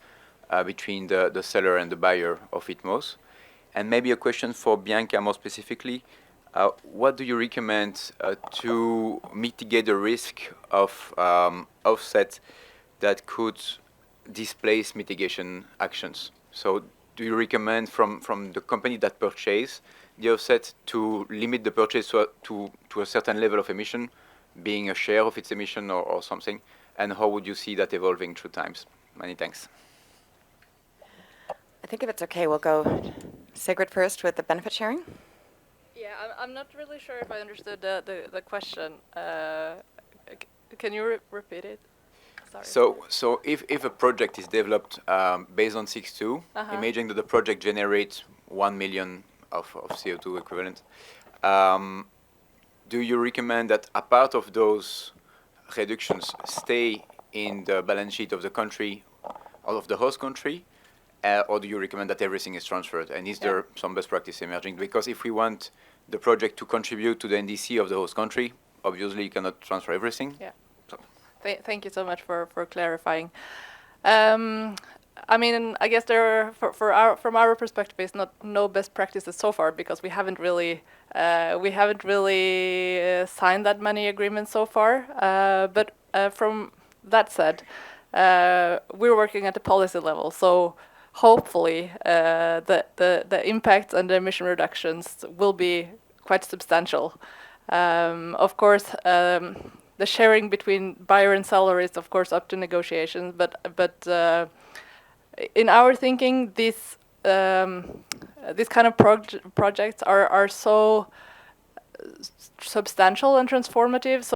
between the seller and the buyer of ITMOS? And maybe a question for Bianca more specifically. What do you recommend to mitigate the risk of offset that could displace mitigation actions? So do you recommend from the company that purchase the offset to limit the purchase to a certain level of emission, being a share of its emission or something? And how would you see that evolving through times? Many thanks. I think if it's okay, we'll go Sigrid first with the benefit sharing. Yeah, I'm not really sure if I understood the question. Can you repeat it? Sorry. So if a project is developed based on 6.2, imagining that the project generates 1 million of CO2 equivalent, do you recommend that a part of those reductions stay in the balance sheet of the country, or of the host country, or do you recommend that everything is transferred? And is there some best practice emerging? Because if we want the project to contribute to the NDC of the host country, obviously you cannot transfer everything. Yeah. So. Thank you so much for clarifying. I mean, I guess there are, from our perspective, it's no best practices so far because we haven't really signed that many agreements so far. But from that said, we're working at the policy level, so hopefully the impact and the emission reductions will be quite substantial. Of course, the sharing between buyer and seller is of course up to negotiations, but in our thinking, these kind of projects are so substantial and transformative,